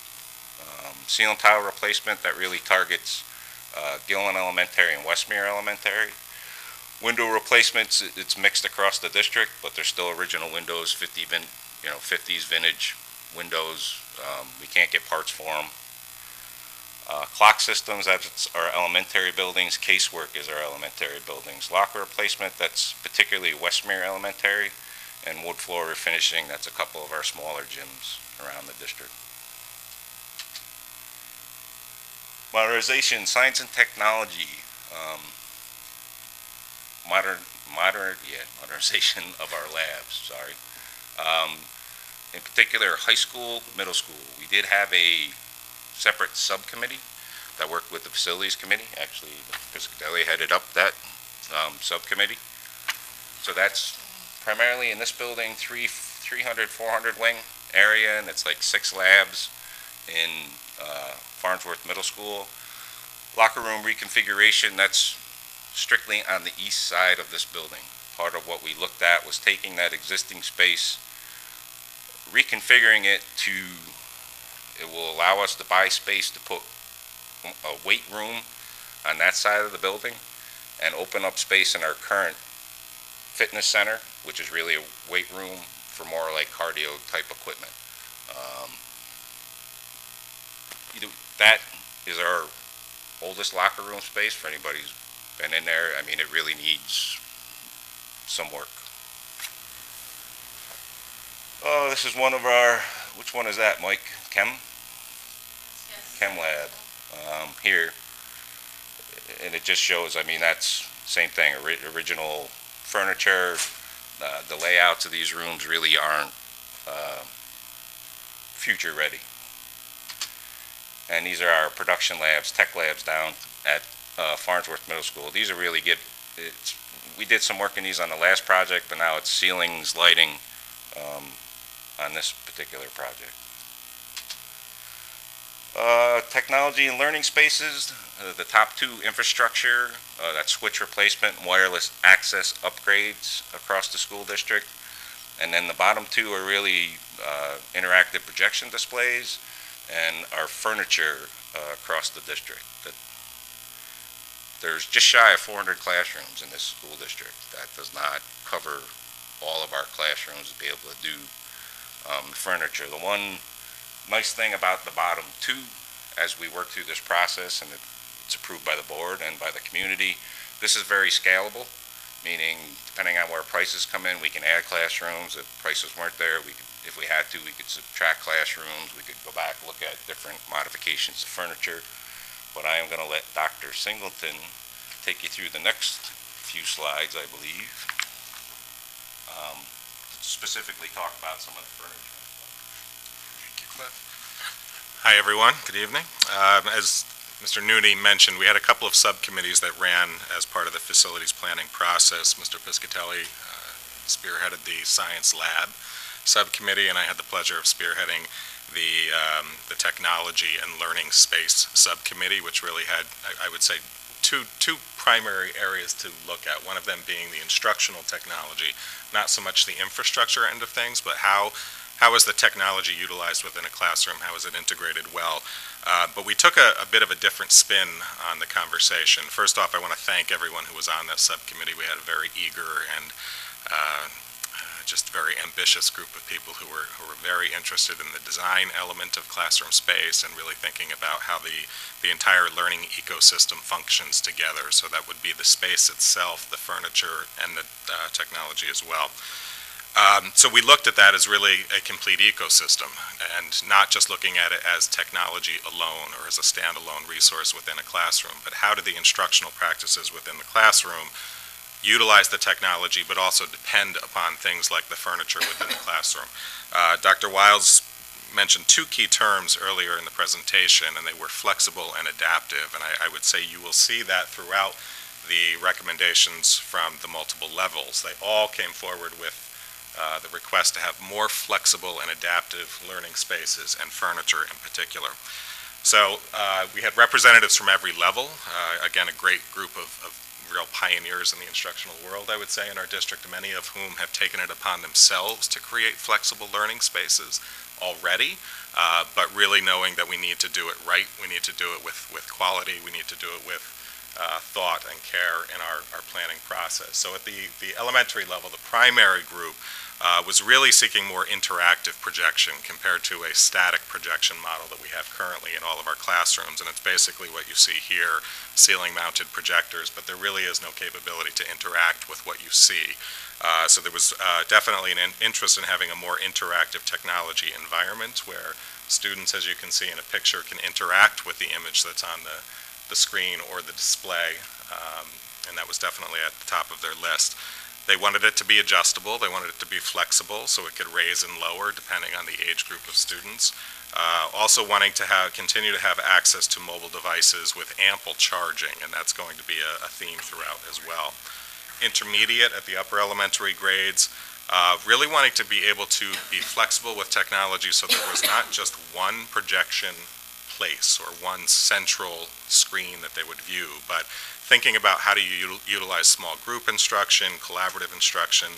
Ceiling tile replacement that really targets Gillen Elementary and Westmere Elementary. Window replacements, it's mixed across the district, but they're still original windows, 50s vintage windows. We can't get parts for them. Clock systems, that's our elementary buildings. Casework is our elementary buildings. Locker replacement, that's particularly Westmere Elementary. And wood floor refinishing, that's a couple of our smaller gyms around the district. Modernization, science and technology. Modernization of our labs, sorry. In particular, high school, middle school. We did have a separate subcommittee that worked with the facilities committee. Actually, Piscatelli headed up that subcommittee. So that's primarily in this building, 300, 400 wing area, and it's like 6 labs in Farnsworth Middle School. Locker room reconfiguration, that's strictly on the east side of this building. Part of what we looked at was taking that existing space, reconfiguring it will allow us to buy space to put a weight room on that side of the building and open up space in our current fitness center, which is really a weight room for more like cardio type equipment. That is our oldest locker room space for anybody who's been in there. I mean, it really needs some work. Oh, this is one of our, which one is that, Mike? Chem? Yes. Chem lab. Here. And it just shows, I mean, that's same thing, original furniture. The layouts of these rooms really aren't future ready. And these are our production labs, tech labs down at Farnsworth Middle School. These are really good. We did some work in these on the last project, but now it's ceilings, lighting on this particular project. Technology and learning spaces, the top 2 infrastructure, that switch replacement and wireless access upgrades across the school district. And then the bottom 2 are really interactive projection displays and our furniture across the district. There's just shy of 400 classrooms in this school district. That does not cover all of our classrooms to be able to do furniture. The one nice thing about the bottom 2, as we work through this process, and it's approved by the board and by the community, this is very scalable, meaning depending on where prices come in, we can add classrooms. If prices weren't there, if we had to, we could subtract classrooms. We could go back, look at different modifications of furniture. But I am going to let Dr. Singleton take you through the next few slides, I believe, specifically talk about some of the furniture. Thank you, Cliff. Hi, everyone. Good evening. As Mr. Nooney mentioned, we had a couple of subcommittees that ran as part of the facilities planning process. Mr. Piscatelli spearheaded the science lab subcommittee, and I had the pleasure of spearheading the technology and learning space subcommittee, which really had, I would say, two primary areas to look at. One of them being the instructional technology, not so much the infrastructure end of things, but how is the technology utilized within a classroom? How is it integrated well? But we took a bit of a different spin on the conversation. First off, I want to thank everyone who was on that subcommittee. We had a very eager and just very ambitious group of people who were very interested in the design element of classroom space and really thinking about how the entire learning ecosystem functions together. So that would be the space itself, the furniture, and the technology as well. So we looked at that as really a complete ecosystem and not just looking at it as technology alone or as a standalone resource within a classroom, but how do the instructional practices within the classroom utilize the technology, but also depend upon things like the furniture within the classroom. Dr. Wiles mentioned 2 key terms earlier in the presentation, and they were flexible and adaptive, and I would say you will see that throughout the recommendations from the multiple levels. They all came forward with the request to have more flexible and adaptive learning spaces and furniture in particular. So we had representatives from every level, again, a great group of real pioneers in the instructional world, I would say, in our district, many of whom have taken it upon themselves to create flexible learning spaces already, but really knowing that we need to do it right, we need to do it with quality, we need to do it with thought and care in our planning process. So at the elementary level, the primary group was really seeking more interactive projection compared to a static projection model that we have currently in all of our classrooms. And it's basically what you see here, ceiling-mounted projectors, but there really is no capability to interact with what you see. So there was definitely an interest in having a more interactive technology environment where students, as you can see in a picture, can interact with the image that's on the screen or the display, and that was definitely at the top of their list. They wanted it to be adjustable, they wanted it to be flexible, so it could raise and lower depending on the age group of students. Also wanting to continue to have access to mobile devices with ample charging, and that's going to be a theme throughout as well. Intermediate at the upper elementary grades, really wanting to be able to be flexible with technology so there was not just one projection place or one central screen that they would view, but thinking about how do you utilize small group instruction, collaborative instruction,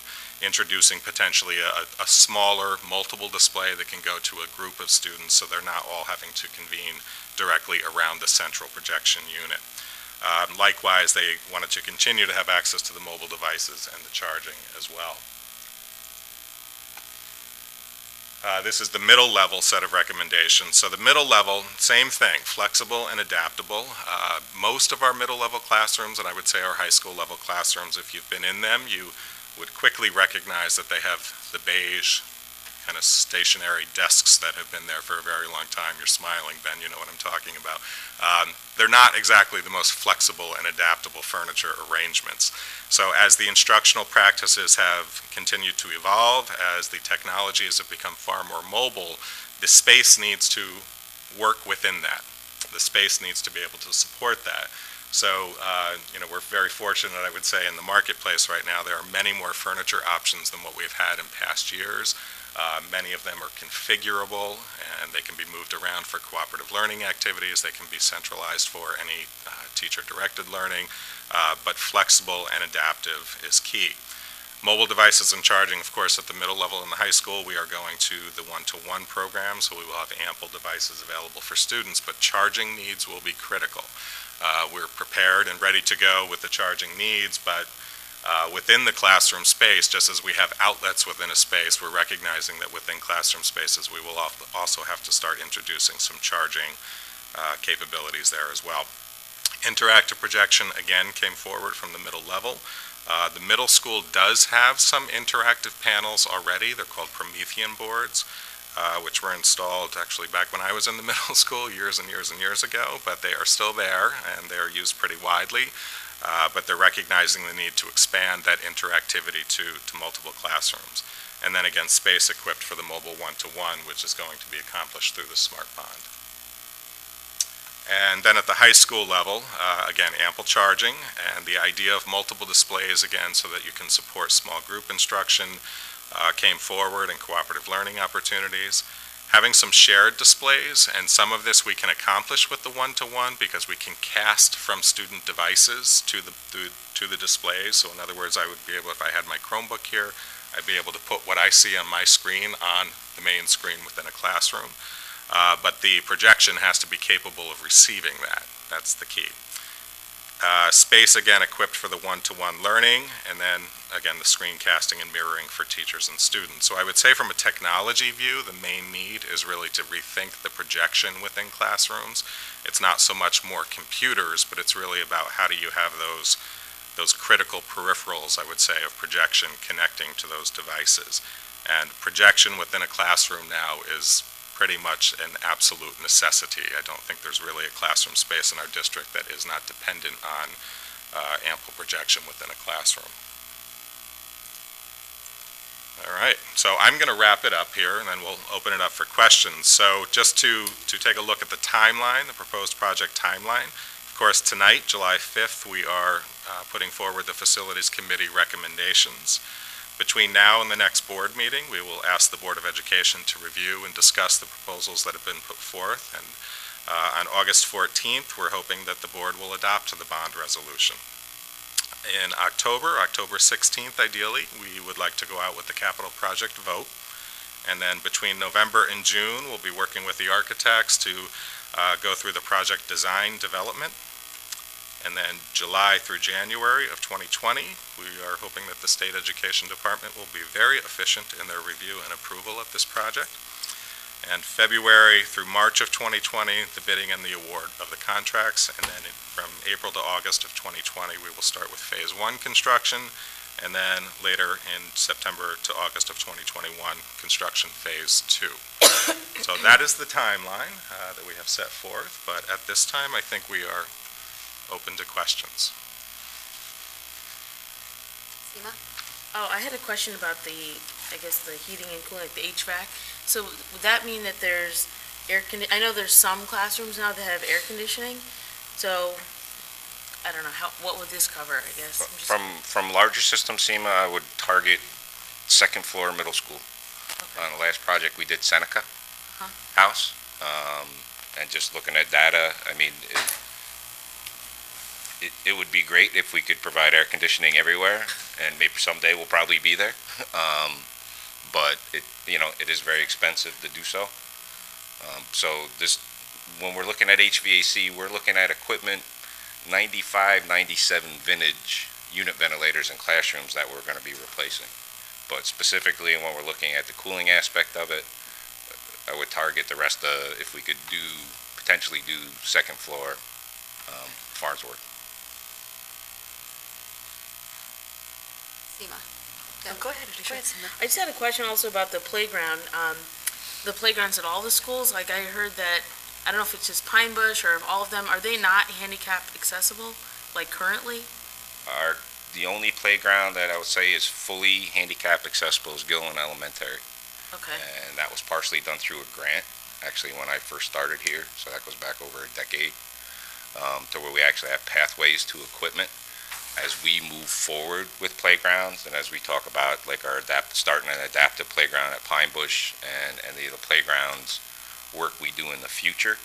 introducing potentially a smaller multiple display that can go to a group of students so they're not all having to convene directly around the central projection unit. Likewise, they wanted to continue to have access to the mobile devices and the charging as well. This is the middle level set of recommendations. So the middle level, same thing, flexible and adaptable. Most of our middle level classrooms, and I would say our high school level classrooms, if you've been in them, you would quickly recognize that they have the beige kind of stationary desks that have been there for a very long time. You're smiling, Ben, you know what I'm talking about. They're not exactly the most flexible and adaptable furniture arrangements. So as the instructional practices have continued to evolve, as the technologies have become far more mobile, the space needs to work within that. The space needs to be able to support that. So, we're very fortunate, I would say, in the marketplace right now. There are many more furniture options than what we've had in past years. Many of them are configurable, and they can be moved around for cooperative learning activities. They can be centralized for any teacher-directed learning, but flexible and adaptive is key. Mobile devices and charging, of course, at the middle level in the high school, we are going to the one-to-one program, so we will have ample devices available for students, but charging needs will be critical. We're prepared and ready to go with the charging needs, but within the classroom space, just as we have outlets within a space, we're recognizing that within classroom spaces we will also have to start introducing some charging capabilities there as well. Interactive projection, again, came forward from the middle level. The middle school does have some interactive panels already. They're called Promethean boards, which were installed actually back when I was in the middle school years and years and years ago, but they are still there and they're used pretty widely. But they're recognizing the need to expand that interactivity to multiple classrooms. And then again, space equipped for the mobile one-to-one, which is going to be accomplished through the Smart Pond. And then at the high school level, again, ample charging and the idea of multiple displays, again, so that you can support small group instruction came forward, and cooperative learning opportunities. Having some shared displays, and some of this we can accomplish with the one-to-one because we can cast from student devices to the displays. So in other words, I would be able, if I had my Chromebook here, I'd be able to put what I see on my screen on the main screen within a classroom. But the projection has to be capable of receiving that. That's the key. Space, again, equipped for the one-to-one learning, and then, again, the screencasting and mirroring for teachers and students. So I would say from a technology view, the main need is really to rethink the projection within classrooms. It's not so much more computers, but it's really about how do you have those critical peripherals, I would say, of projection connecting to those devices. And projection within a classroom now is pretty much an absolute necessity. I don't think there's really a classroom space in our district that is not dependent on ample projection within a classroom. All right, so I'm going to wrap it up here and then we'll open it up for questions. So just to take a look at the timeline, the proposed project timeline. Of course, tonight, July 5th, we are putting forward the Facilities Committee recommendations. Between now and the next board meeting, we will ask the Board of Education to review and discuss the proposals that have been put forth, and on August 14th, we're hoping that the board will adopt the bond resolution. In October 16th ideally, we would like to go out with the capital project vote. And then between November and June, we'll be working with the architects to go through the project design development. And then July through January of 2020, we are hoping that the State Education Department will be very efficient in their review and approval of this project. And February through March of 2020, the bidding and the award of the contracts. And then from April to August of 2020, we will start with Phase 1 construction. And then later in September to August of 2021, construction Phase 2. So that is the timeline that we have set forth. But at this time, I think we are open to questions. Seema? Oh, I had a question about the heating and cooling, like the HVAC. So would that mean that there's I know there's some classrooms now that have air conditioning, so I don't know, what would this cover, I guess? From larger systems, Seema, I would target second floor middle school. Okay. On the last project, we did Seneca House, and just looking at data, I mean, it would be great if we could provide air conditioning everywhere, and maybe someday we'll probably be there. But it is very expensive to do so. So when we're looking at HVAC, we're looking at equipment 95, 97 vintage unit ventilators in classrooms that we're going to be replacing. But specifically when we're looking at the cooling aspect of it, I would target the rest of, if we could potentially do second floor Farnsworth. Seema? Go ahead. I just had a question also about the playground. The playgrounds at all the schools, like I heard that, I don't know if it's just Pine Bush or if all of them, are they not handicap accessible, like currently? The only playground that I would say is fully handicap accessible is Gillen Elementary. Okay. And that was partially done through a grant, actually, when I first started here. So that goes back over a decade, to where we actually have pathways to equipment. As we move forward with playgrounds, and as we talk about like our starting an adaptive playground at Pine Bush and the playgrounds work we do in the future,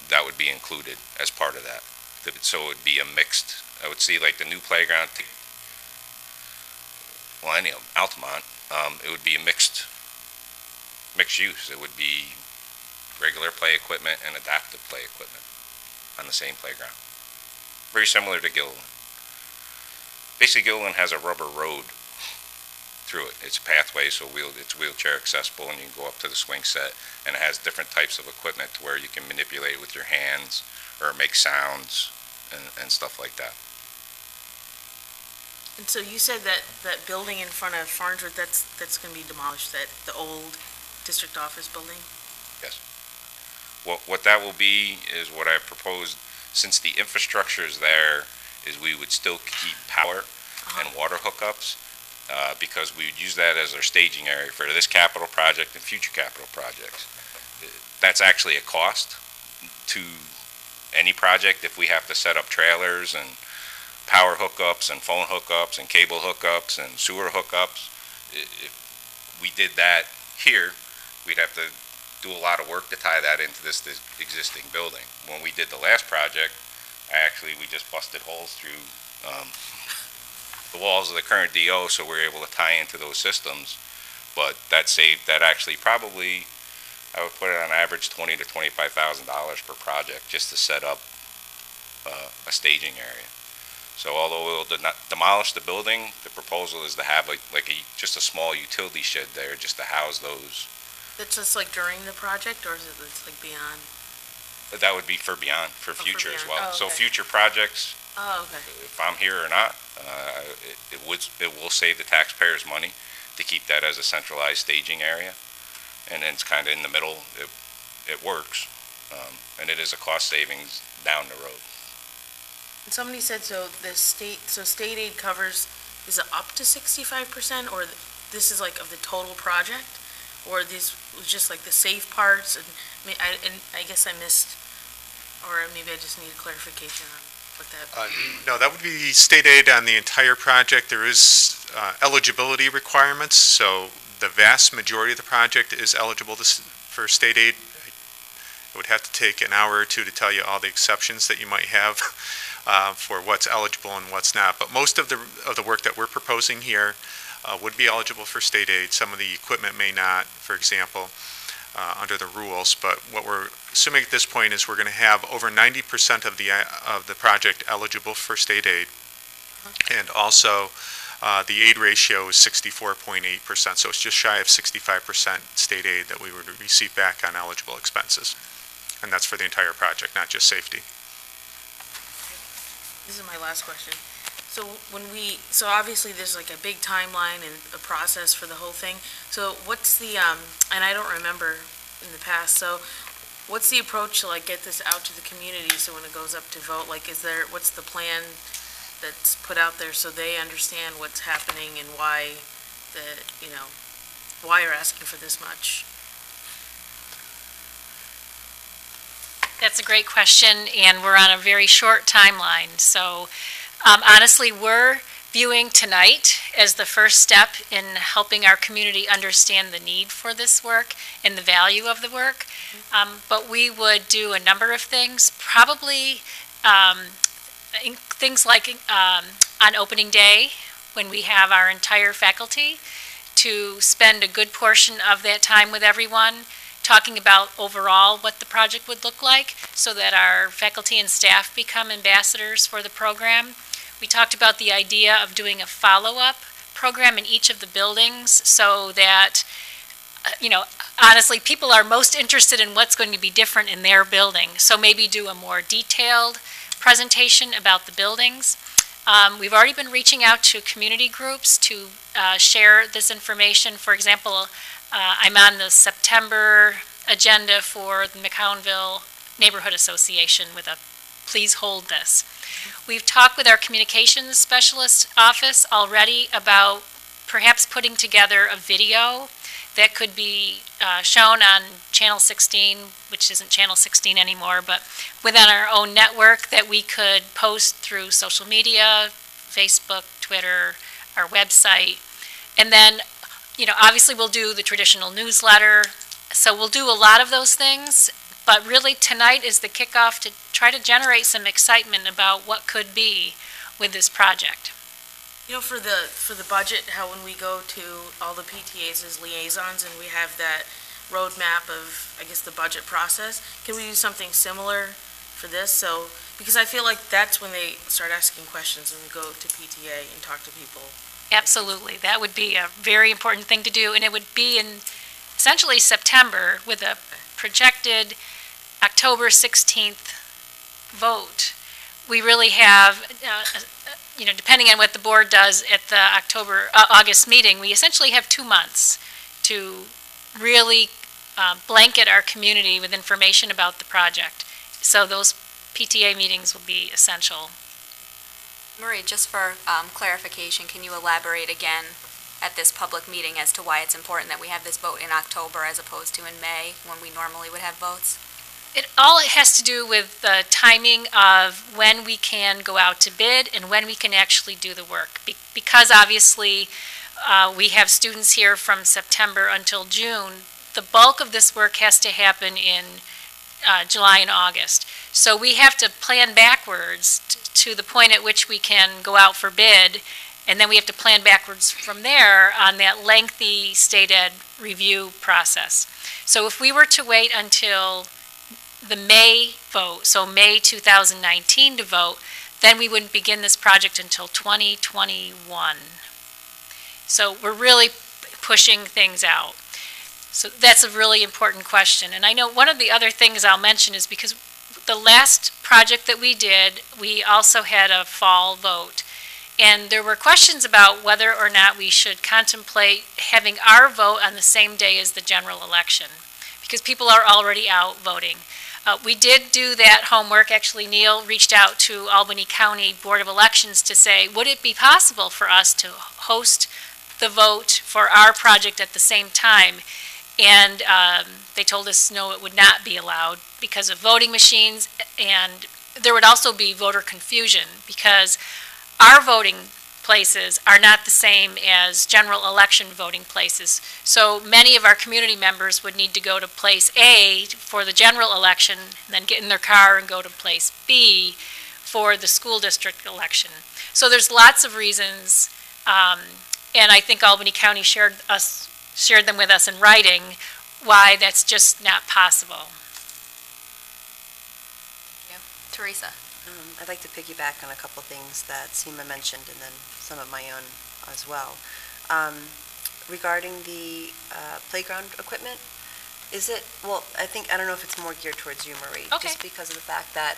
that would be included as part of that. So it would be a mixed, I would see like the new playground, Altamont, it would be a mixed use. It would be regular play equipment and adaptive play equipment on the same playground. Very similar to Gilliland. Basically, Gilliland has a rubber road through it. It's a pathway, so it's wheelchair accessible, and you can go up to the swing set, and it has different types of equipment to where you can manipulate it with your hands or make sounds and stuff like that. And so you said that building in front of Farnsworth, that's going to be demolished, the old district office building? Yes. What that will be is what I've proposed, since the infrastructure is there, is we would still keep power and water hookups, because we would use that as our staging area for this capital project and future capital projects. That's actually a cost to any project if we have to set up trailers and power hookups and phone hookups and cable hookups and sewer hookups. If we did that here, we'd have to do a lot of work to tie that into this existing building. When we did the last project, we just busted holes through the walls of the current DO, so we're able to tie into those systems. But that actually probably, I would put it on average $20,000 to $25,000 per project just to set up a staging area. So although we'll not demolish the building, the proposal is to have just a small utility shed there just to house those. That's just like during the project, or is it like beyond? That would be for beyond, for future as well. Oh, okay. So future projects, Oh, okay. if I'm here or not, it will save the taxpayers money to keep that as a centralized staging area. And then it's kind of in the middle. It works, and it is a cost savings down the road. And somebody said, so state aid covers, is it up to 65%, or this is like of the total project? Or these was just like the safe parts? And I guess I missed, or maybe I just need clarification on. what that? No, that would be state aid on the entire project. There is eligibility requirements, so the vast majority of the project is eligible for state aid. It would have to take an hour or two to tell you all the exceptions that you might have for what's eligible and what's not. But most of the work that we're proposing here would be eligible for state aid. Some of the equipment may not, for example, under the rules. But what we're assuming at this point is we're going to have over 90% of the project eligible for state aid, and also the aid ratio is 64.8%. So it's just shy of 65% state aid that we would receive back on eligible expenses. And that's for the entire project, not just safety. This is my last question. So so obviously there's like a big timeline and a process for the whole thing. So what's the, and I don't remember in the past, so what's the approach to like get this out to the community so when it goes up to vote, like what's the plan that's put out there so they understand what's happening and why why you're asking for this much? That's a great question, and we're on a very short timeline. So honestly, we're viewing tonight as the first step in helping our community understand the need for this work and the value of the work. But we would do a number of things, probably things like on opening day, when we have our entire faculty, to spend a good portion of that time with everyone, talking about overall what the project would look like so that our faculty and staff become ambassadors for the program. We talked about the idea of doing a follow-up program in each of the buildings so that, honestly, people are most interested in what's going to be different in their building. So maybe do a more detailed presentation about the buildings. We've already been reaching out to community groups to share this information. For example, I'm on the September agenda for the McCownville Neighborhood Association with a please hold this. We've talked with our communications specialist office already about perhaps putting together a video that could be shown on Channel 16, which isn't Channel 16 anymore, but within our own network that we could post through social media, Facebook, Twitter, our website. And then, obviously we'll do the traditional newsletter. So we'll do a lot of those things, but really tonight is the kickoff to try to generate some excitement about what could be with this project. For the budget, how when we go to all the PTAs as liaisons and we have that roadmap of, I guess, the budget process, can we do something similar for this? So, because I feel like that's when they start asking questions when we go to PTA and talk to people. Absolutely. That would be a very important thing to do, and it would be in essentially September with a projected October 16th vote. We really have, depending on what the board does at the August meeting, we essentially have 2 months to really blanket our community with information about the project. So those PTA meetings will be essential. Marie, just for clarification, can you elaborate again at this public meeting as to why it's important that we have this vote in October as opposed to in May when we normally would have votes? It has to do with the timing of when we can go out to bid and when we can actually do the work. Because obviously we have students here from September until June, the bulk of this work has to happen in July and August. So we have to plan backwards to the point at which we can go out for bid, and then we have to plan backwards from there on that lengthy state ed review process. So if we were to wait until the May vote, so May 2019 to vote, then we wouldn't begin this project until 2021. So we're really pushing things out. So that's a really important question. And I know one of the other things I'll mention is because the last project that we did, we also had a fall vote. And there were questions about whether or not we should contemplate having our vote on the same day as the general election, because people are already out voting. We did do that homework. Actually, Neil reached out to Albany County Board of Elections to say, would it be possible for us to host the vote for our project at the same time? And they told us no, it would not be allowed because of voting machines and there would also be voter confusion because our voting places are not the same as general election voting places. So many of our community members would need to go to place A for the general election, and then get in their car and go to place B for the school district election. So there's lots of reasons, and I think Albany County shared them with us in writing, why that's just not possible. Teresa? I'd like to piggyback on a couple things that Seema mentioned and then some of my own as well. Regarding the playground equipment, I don't know if it's more geared towards you, Marie. Okay. Just because of the fact that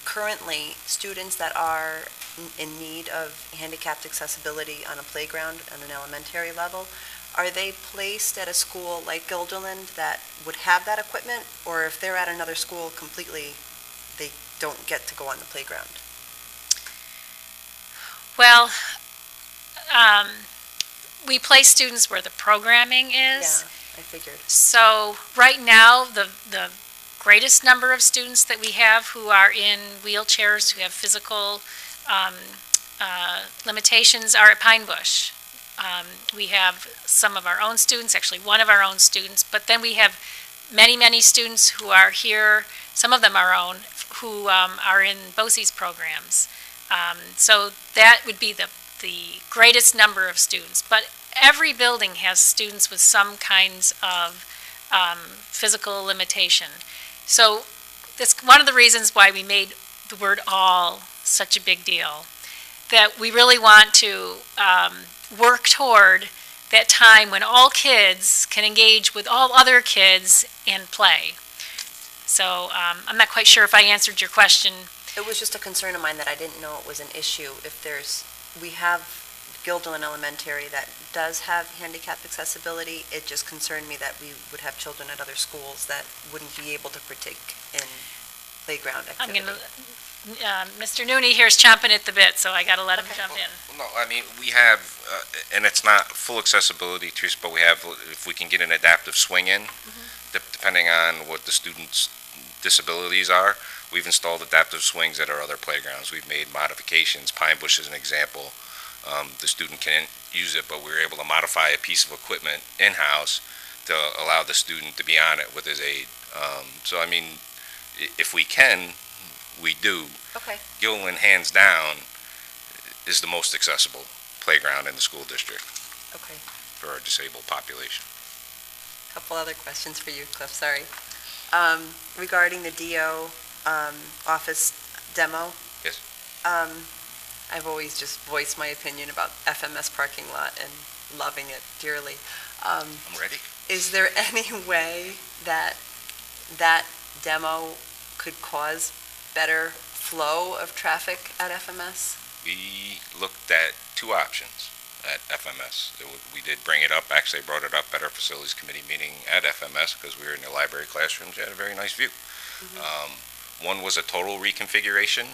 currently students that are in need of handicapped accessibility on a playground on an elementary level, are they placed at a school like Guilderland that would have that equipment? Or if they're at another school completely, they don't get to go on the playground? Well, we place students where the programming is. Yeah, I figured. So right now, the greatest number of students that we have who are in wheelchairs, who have physical limitations, are at Pine Bush. We have some of our own students, actually one of our own students, but then we have many, many students who are here, some of them our own, who are in BoCE's programs. So that would be the greatest number of students. But every building has students with some kinds of physical limitation. So that's one of the reasons why we made the word all such a big deal, that we really want to work toward that time when all kids can engage with all other kids and play. So I'm not quite sure if I answered your question. It was just a concern of mine that I didn't know it was an issue. We have Guilderland Elementary that does have handicap accessibility. It just concerned me that we would have children at other schools that wouldn't be able to partake in playground activity. Mr. Nooney here is chomping at the bit, so I got to let him jump in. No, I mean, we have, and it's not full accessibility, Teresa, but we have, if we can get an adaptive swing in, depending on what the student's disabilities are, we've installed adaptive swings at our other playgrounds. We've made modifications. Pine Bush is an example. The student can use it, but we were able to modify a piece of equipment in-house to allow the student to be on it with his aid. So, I mean, if we can, we do. Okay. Gilliland, hands down, is the most accessible playground in the school district Okay. for our disabled population. Couple other questions for you, Cliff, sorry. Regarding the DO office demo. Yes. I've always just voiced my opinion about FMS parking lot and loving it dearly. I'm ready. Is there any way that that demo could cause better flow of traffic at FMS? We looked at two options at FMS. We did bring it up, actually brought it up at our facilities committee meeting at FMS because we were in the library classrooms. We had a very nice view. One was a total reconfiguration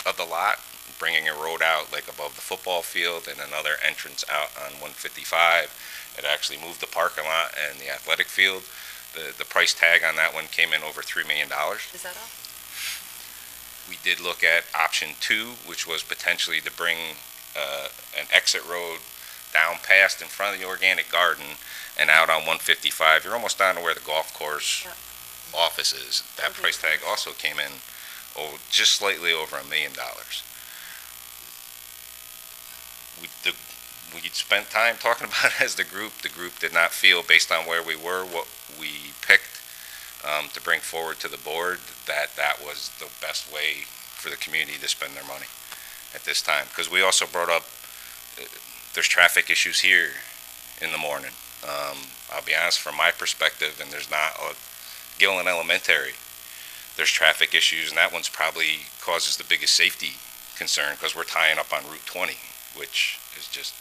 of the lot, bringing a road out like above the football field and another entrance out on 155. It actually moved the parking lot and the athletic field. The price tag on that one came in over $3 million. Is that all? We did look at option 2, which was potentially to bring an exit road down past in front of the organic garden and out on 155. You're almost down to where the golf course office is. That price tag also came in just slightly over $1 million. We spent time talking about it as the group. The group did not feel, based on where we were, what we picked to bring forward to the board, that was the best way for the community to spend their money at this time. Because we also brought up, there's traffic issues here in the morning. I'll be honest, from my perspective, and there's not Gillen Elementary, there's traffic issues, and that one's probably causes the biggest safety concern because we're tying up on Route 20, which is just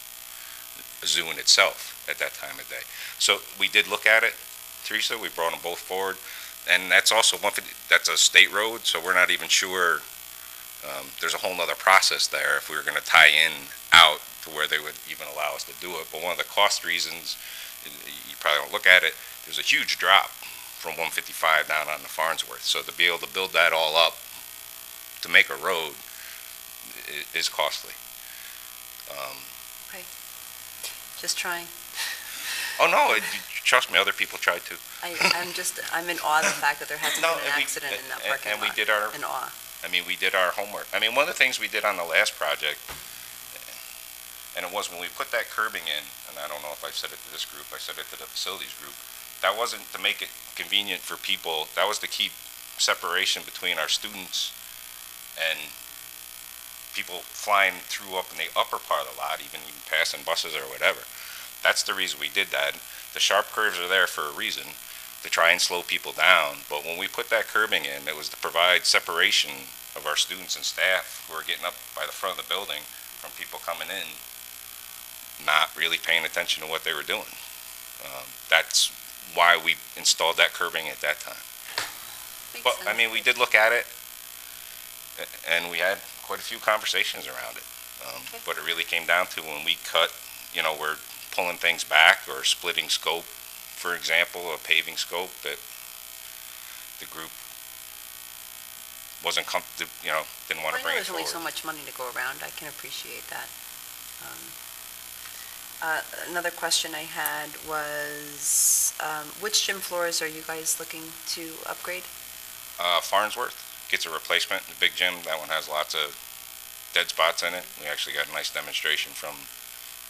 a zoo in itself at that time of day. So we did look at it, Teresa. We brought them both forward, and that's also that's a state road, so we're not even sure. There's a whole other process there if we were going to tie in out to where they would even allow us to do it. But one of the cost reasons, you probably don't look at it, there's a huge drop from 155 down on the Farnsworth. So to be able to build that all up to make a road is costly. Just trying. Oh, no, trust me, other people tried to. I'm in awe of the fact that there hasn't been an accident in that parking lot. And we did our, In awe. we did our homework. One of the things we did on the last project, and it was when we put that curbing in, and I don't know if I said it to this group, I said it to the facilities group, that wasn't to make it convenient for people, that was to keep separation between our students and people flying through up in the upper part of the lot, even passing buses or whatever. That's the reason we did that. The sharp curves are there for a reason, to try and slow people down. But when we put that curbing in, it was to provide separation of our students and staff who are getting up by the front of the building from people coming in, not really paying attention to what they were doing. That's why we installed that curbing at that time. But, we did look at it, and we had quite a few conversations around it. But it really came down to when we cut, we're pulling things back or splitting scope, for example, a paving scope, that the group wasn't comfortable, didn't want to bring it There's only so forward. much money to go around. I can appreciate that. Another question I had was, which gym floors are you guys looking to upgrade? Farnsworth gets a replacement, the big gym. That one has lots of dead spots in it. We actually got a nice demonstration from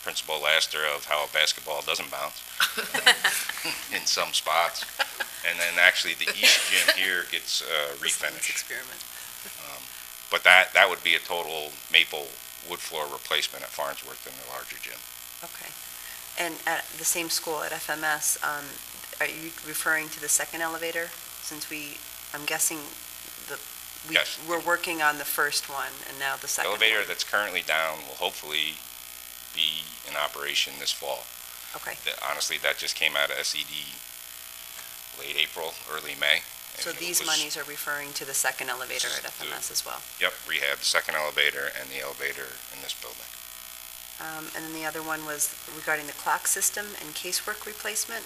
Principal Laster of how a basketball doesn't bounce in some spots. And then actually the east gym here gets refinished. Experiment. But that would be a total maple wood floor replacement at Farnsworth in the larger gym. Okay. And at the same school at FMS, are you referring to the second elevator? Since I'm guessing Yes. we're working on the first one and now the The second elevator one. that's currently down will hopefully be in operation this fall. Okay. Honestly, that just came out of SED late April, early May. So and it these was- monies are referring to the second elevator at FMS as well? Yep, rehab the second elevator and the elevator in this building. And then the other one was regarding the clock system and casework replacement.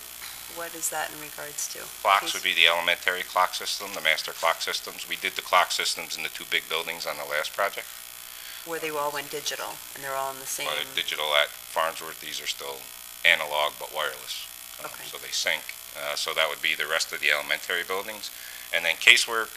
What is that in regards to? Clocks would be the elementary clock system, the master clock systems. We did the clock systems in the two big buildings on the last project. Where they all went digital and they're all in the same? They're digital at Farnsworth, these are still analog but wireless. Okay. So they sync. So that would be the rest of the elementary buildings. And then casework,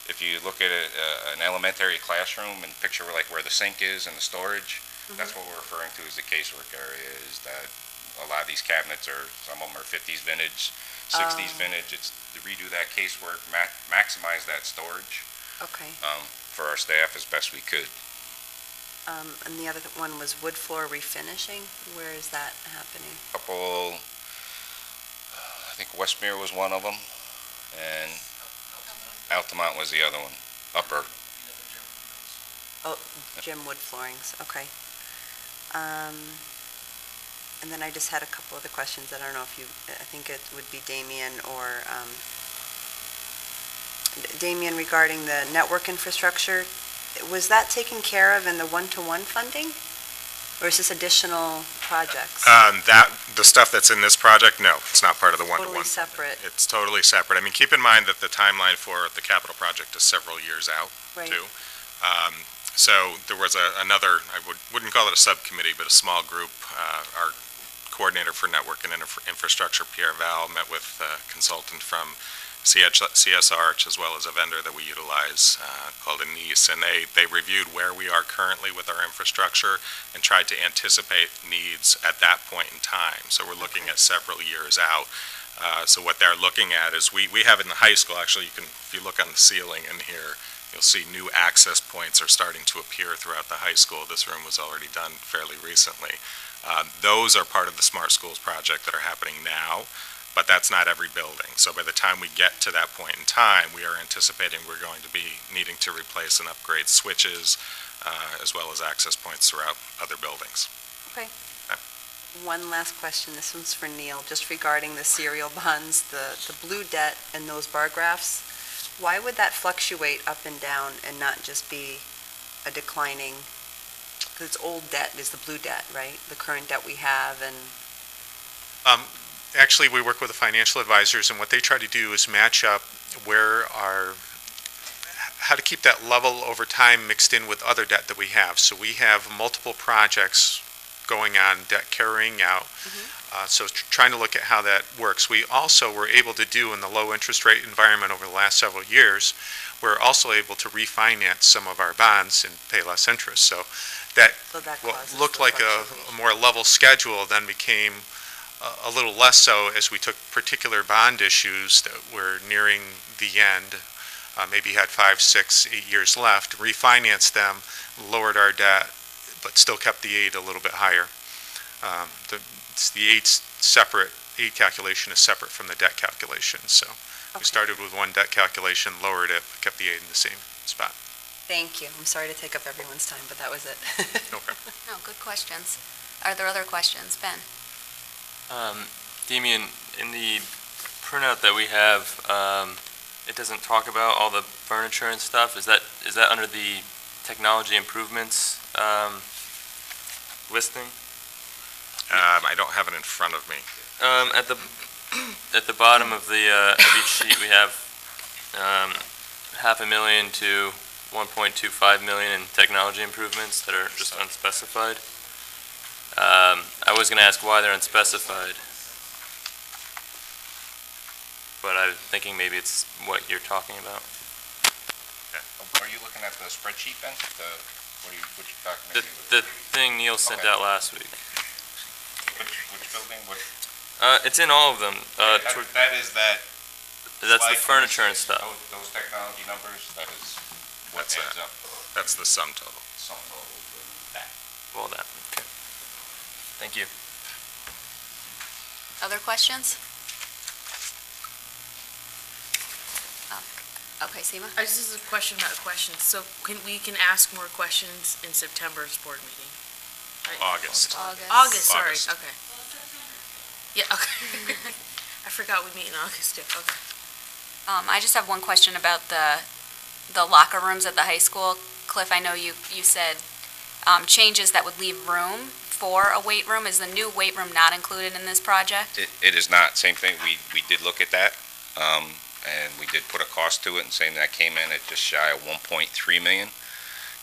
if you look at an elementary classroom and picture where the sink is and the storage, that's what we're referring to as the casework area, is that a lot of these cabinets some of them are 50s vintage, 60s vintage. It's to redo that casework, maximize that storage Okay. for our staff as best we could. And the other one was wood floor refinishing. Where is that happening? Couple, I think Westmere was one of them, and Altamont was the other one, upper. Oh, gym wood floorings, okay. And then I just had a couple other questions. I don't know if I think it would be Damien or, Damien, regarding the network infrastructure. Was that taken care of in the one-to-one funding? Or is this additional projects? The stuff that's in this project, no, it's not part of the one-to-one. Totally separate, It's totally separate. Keep in mind that the timeline for the capital project is several years out, right? too. So there was another, I wouldn't call it a subcommittee, but a small group. Our coordinator for network and infrastructure, Pierre Val, met with a consultant from CSR, as well as a vendor that we utilize called Anise, and they reviewed where we are currently with our infrastructure and tried to anticipate needs at that point in time. So we're looking at several years out. So what they're looking at is we have in the high school, actually, if you look on the ceiling in here, you'll see new access points are starting to appear throughout the high school. This room was already done fairly recently. Those are part of the Smart Schools project that are happening now, but that's not every building. So by the time we get to that point in time, we are anticipating we're going to be needing to replace and upgrade switches, as well as access points throughout other buildings. Okay. One last question, this one's for Neil, just regarding the serial bonds, the blue debt and those bar graphs. Why would that fluctuate up and down and not just be a declining, because it's old debt is the blue debt, right? The current debt we have and... Actually, we work with the financial advisors, and what they try to do is match up how to keep that level over time mixed in with other debt that we have. So we have multiple projects going on, debt carrying out. So trying to look at how that works. We also were able to do in the low interest rate environment over the last several years, we're also able to refinance some of our bonds and pay less interest. So that what looked like a more level schedule then became a little less so as we took particular bond issues that were nearing the end, maybe had 5, 6, 8 years left, refinanced them, lowered our debt, but still kept the aid a little bit higher. The aid calculation is separate from the debt calculation. So we started with one debt calculation, lowered it, but kept the aid in the same spot. Thank you. I'm sorry to take up everyone's time, but that was it. No problem. No, good questions. Are there other questions? Ben? Damian, in the printout that we have, it doesn't talk about all the furniture and stuff. Is that under the technology improvements listing? I don't have it in front of me. At the bottom of each sheet, we have $500,000 to $1.25 million in technology improvements that are just unspecified. I was going to ask why they're unspecified, but I'm thinking maybe it's what you're talking about. Are you looking at the spreadsheet then? Which document? The thing Neil sent out last week. Which building? It's in all of them. That's the furniture and stuff. Those technology numbers, that is what adds up. That's the sum total. Sum total of that. Well, that. Okay. Thank you. Other questions? Okay, Seema? This is a question about a question. So we can ask more questions in September's board meeting? Right? August, sorry. August. Okay. Yeah, okay. I forgot we meet in August too. Okay. I just have one question about the locker rooms at the high school. Cliff, I know you said changes that would leave room for a weight room. Is the new weight room not included in this project? It is not. Same thing. We did look at that, and we did put a cost to it, and saying that came in at just shy of $1.3 million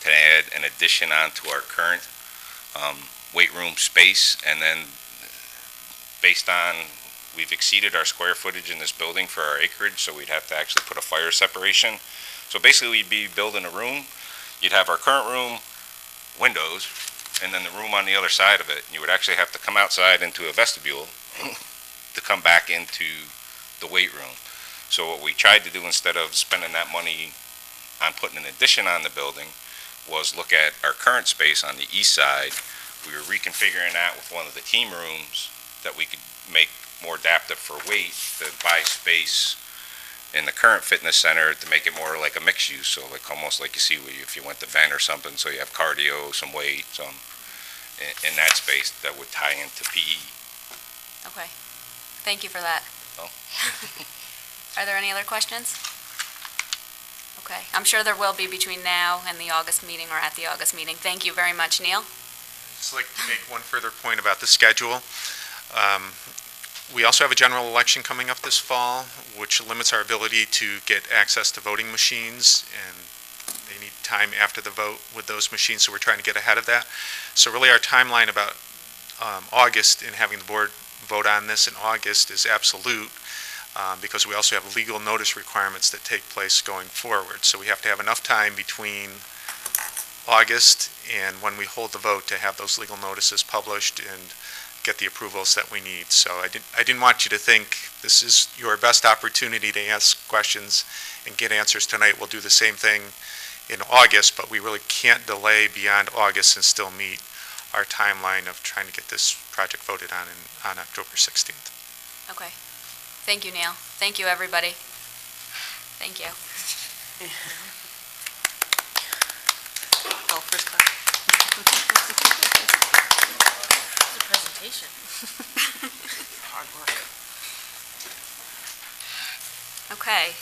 to add an addition onto our current weight room space. And then based on, we've exceeded our square footage in this building for our acreage, so we'd have to actually put a fire separation. So basically we'd be building a room. You'd have our current room, windows, and then the room on the other side of it. And you would actually have to come outside into a vestibule to come back into the weight room. So what we tried to do, instead of spending that money on putting an addition on the building, was look at our current space on the east side. We were reconfiguring that with one of the team rooms that we could make more adaptive for weight, to buy space in the current fitness center to make it more like a mixed use. So like almost like you see if you went to Venn or something, so you have cardio, some weight, some in that space that would tie into PE. Okay. Thank you for that. Oh. Are there any other questions? Okay. I'm sure there will be between now and the August meeting, or at the August meeting. Thank you very much, Neil. I'd just like to make one further point about the schedule. We also have a general election coming up this fall, which limits our ability to get access to voting machines, and they need time after the vote with those machines, so we're trying to get ahead of that. So really our timeline about August and having the board vote on this in August is absolute, because we also have legal notice requirements that take place going forward. So we have to have enough time between August and when we hold the vote to have those legal notices published and get the approvals that we need. So I didn't want you to think this is your best opportunity to ask questions and get answers tonight. We'll do the same thing in August, but we really can't delay beyond August and still meet our timeline of trying to get this project voted on October 16th. Okay. Thank you, Neil. Thank you, everybody. Thank you. Oh, first class. Presentation. Hard work. Okay.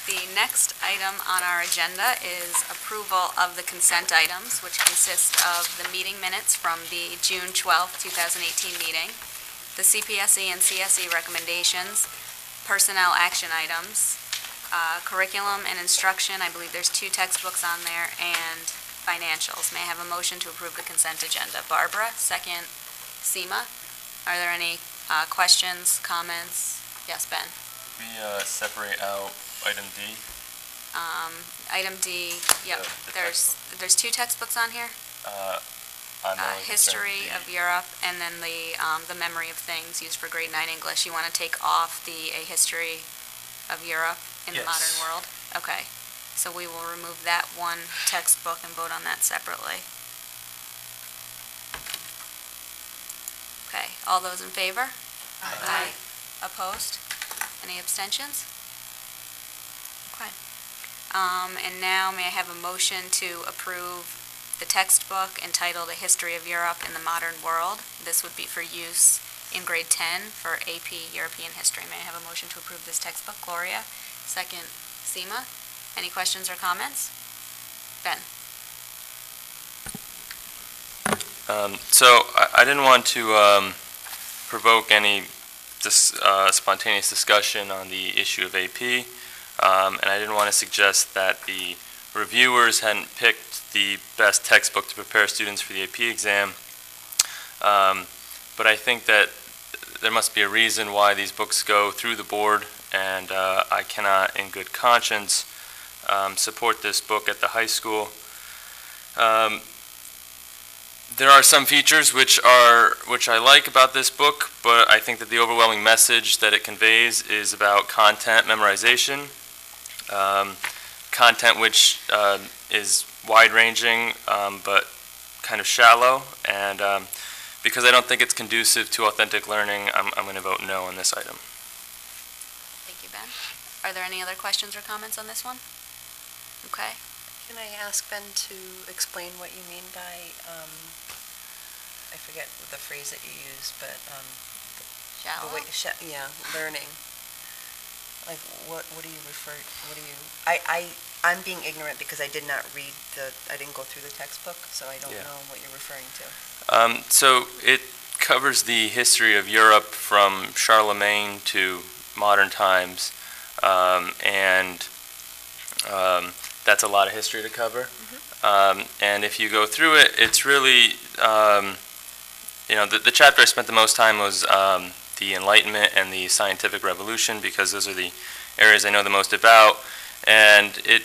The next item on our agenda is approval of the consent items, which consist of the meeting minutes from the June 12th, 2018 meeting, the CPSE and CSE recommendations, personnel action items, curriculum and instruction, I believe there's 2 textbooks on there, and financials. May I have a motion to approve the consent agenda? Barbara, second Seema. Are there any questions, comments? Yes, Ben? We separate out item D. Item D, yep, The there's 2 textbooks on here. I'm only History concerned of Europe, and then the memory of things used for grade 9 English. You want to take off the A History of Europe in the modern Yes. world? Okay, so we will remove that one textbook and vote on that separately. Okay, all those in favor? Aye. Opposed? Any abstentions? Okay. And now may I have a motion to approve the textbook entitled A History of Europe in the Modern World? This would be for use in grade 10 for AP European History. May I have a motion to approve this textbook? Gloria. Second, Seema. Any questions or comments? Ben? So I didn't want to provoke any spontaneous discussion on the issue of AP, and I didn't want to suggest that the reviewers hadn't picked the best textbook to prepare students for the AP exam, but I think that there must be a reason why these books go through the board, and I cannot in good conscience support this book at the high school. There are some features which I like about this book, but I think that the overwhelming message that it conveys is about content memorization, content which is wide-ranging but kind of shallow, and because I don't think it's conducive to authentic learning, I'm going to vote no on this item. Thank you, Ben. Are there any other questions or comments on this one? Okay. Can I ask Ben to explain what you mean by, I forget the phrase that you used, but Shallow? learning. Like, what do you refer, what do you, I'm being ignorant because I did not read I didn't go through the textbook, so I don't know what you're referring to. So it covers the history of Europe from Charlemagne to modern times, and that's a lot of history to cover. And if you go through it, it's really, the chapter I spent the most time was the Enlightenment and the Scientific Revolution, because those are the areas I know the most about. And it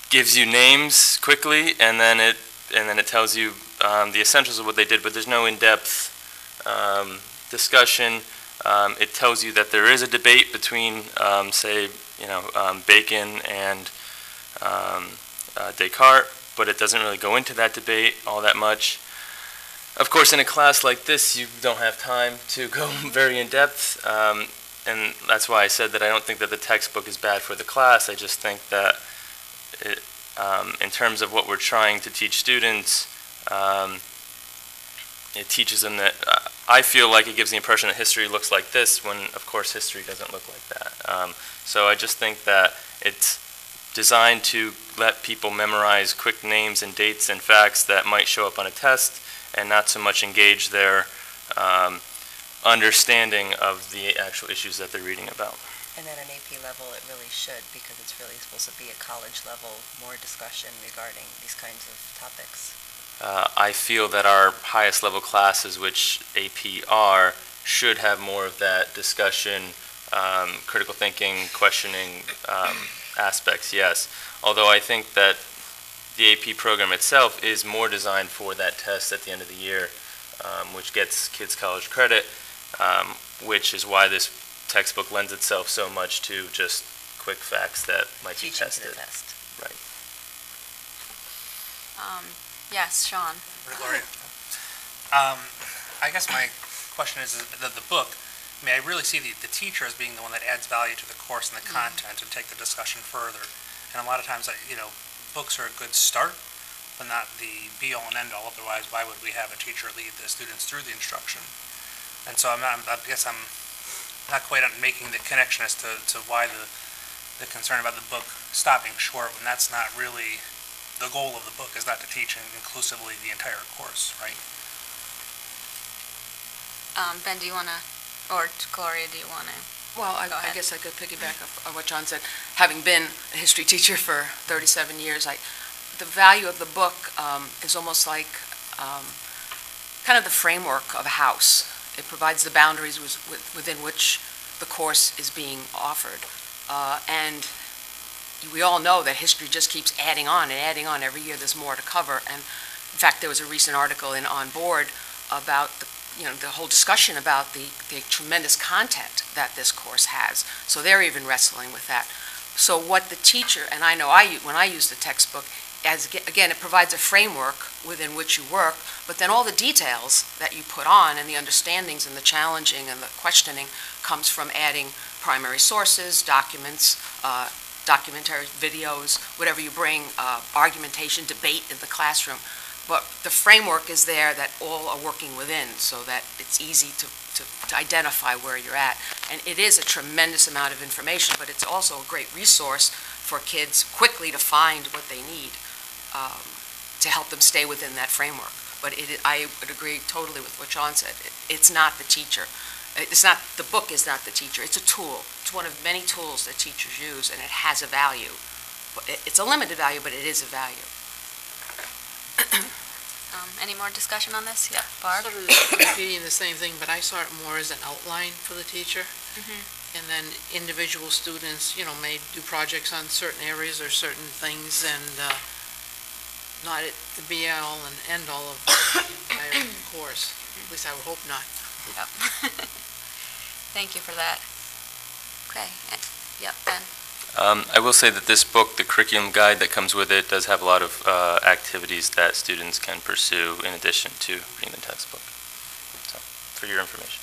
gives you names quickly, and then it tells you the essentials of what they did, but there's no in-depth discussion. It tells you that there is a debate between, say, Bacon and Descartes, but it doesn't really go into that debate all that much. Of course, in a class like this, you don't have time to go very in-depth, and that's why I said that I don't think that the textbook is bad for the class. I just think that in terms of what we're trying to teach students, it teaches them that I feel like it gives the impression that history looks like this, when of course history doesn't look like that. So I just think that it's designed to let people memorize quick names and dates and facts that might show up on a test, and not so much engage their understanding of the actual issues that they're reading about. And at an AP level, it really should, because it's really supposed to be a college level, more discussion regarding these kinds of topics. I feel that our highest level classes, which AP are, should have more of that discussion, critical thinking, questioning aspects, yes. Although I think that the AP program itself is more designed for that test at the end of the year, which gets kids college credit, which is why this textbook lends itself so much to just quick facts that might be tested. To the test. Right. Yes, Sean. Gloria. I guess my question is that the book, I really see the teacher as being the one that adds value to the course and the content and take the discussion further. And a lot of times, books are a good start, but not the be-all and end-all. Otherwise, why would we have a teacher lead the students through the instruction? And so I guess I'm not quite making the connection as to why the concern about the book stopping short, when that's not really the goal of the book, is not to teach inclusively the entire course, right? Ben, do you want to, or Gloria, do you want to? Well, Go I ahead. guess I could piggyback on what John said. Having been a history teacher for 37 years, the value of the book is almost like kind of the framework of a house. It provides the boundaries within which the course is being offered. And we all know that history just keeps adding on and adding on. Every year there's more to cover. And in fact, there was a recent article in On Board about the whole discussion about the tremendous content that this course has. So they're even wrestling with that. So what the teacher, and I know when I use the textbook, again, it provides a framework within which you work, but then all the details that you put on and the understandings and the challenging and the questioning comes from adding primary sources, documents, documentary videos, whatever you bring, argumentation, debate in the classroom. But the framework is there that all are working within so that it's easy to identify where you're at. And it is a tremendous amount of information, but it's also a great resource for kids quickly to find what they need to help them stay within that framework. But I would agree totally with what John said. It's not the teacher. The book is not the teacher. It's a tool. It's one of many tools that teachers use, and it has a value. It's a limited value, but it is a value. Any more discussion on this? Yeah, Barb? Sort of repeating the same thing, but I saw it more as an outline for the teacher. And then individual students, may do projects on certain areas or certain things, and not the be-all and end-all of the entire course. At least I would hope not. Yep. Thank you for that. Okay. Yep, Ben. I will say that this book, the curriculum guide that comes with it, does have a lot of activities that students can pursue in addition to reading the textbook. So, for your information.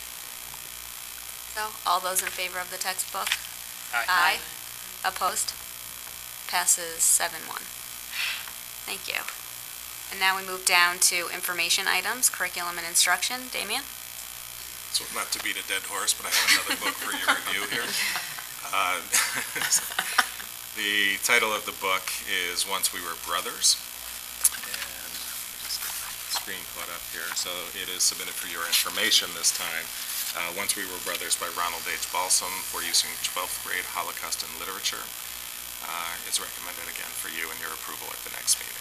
So, all those in favor of the textbook? Aye. Opposed? Passes 7-1. Thank you. And now we move down to information items, curriculum and instruction. Damien? So not to beat a dead horse, but I have another book for your review here. The title of the book is Once We Were Brothers. And just get the screen put up here. So it is submitted for your information this time. Once We Were Brothers by Ronald H. Balsam for use in 12th grade Holocaust and literature. It's recommended again for you and your approval at the next meeting.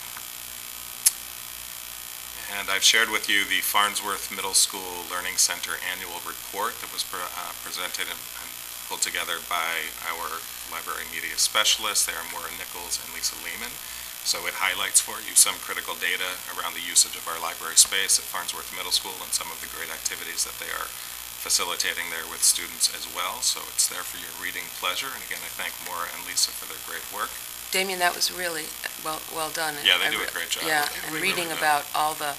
And I've shared with you the Farnsworth Middle School Learning Center annual report that was presented and pulled together by our library media specialists. They are Maura Nichols and Lisa Lehman. So it highlights for you some critical data around the usage of our library space at Farnsworth Middle School and some of the great activities that they are facilitating there with students as well. So it's there for your reading pleasure. And again, I thank Maura and Lisa for their great work. Damien, that was really well done. Yeah, they do a great job. Yeah, and reading about how the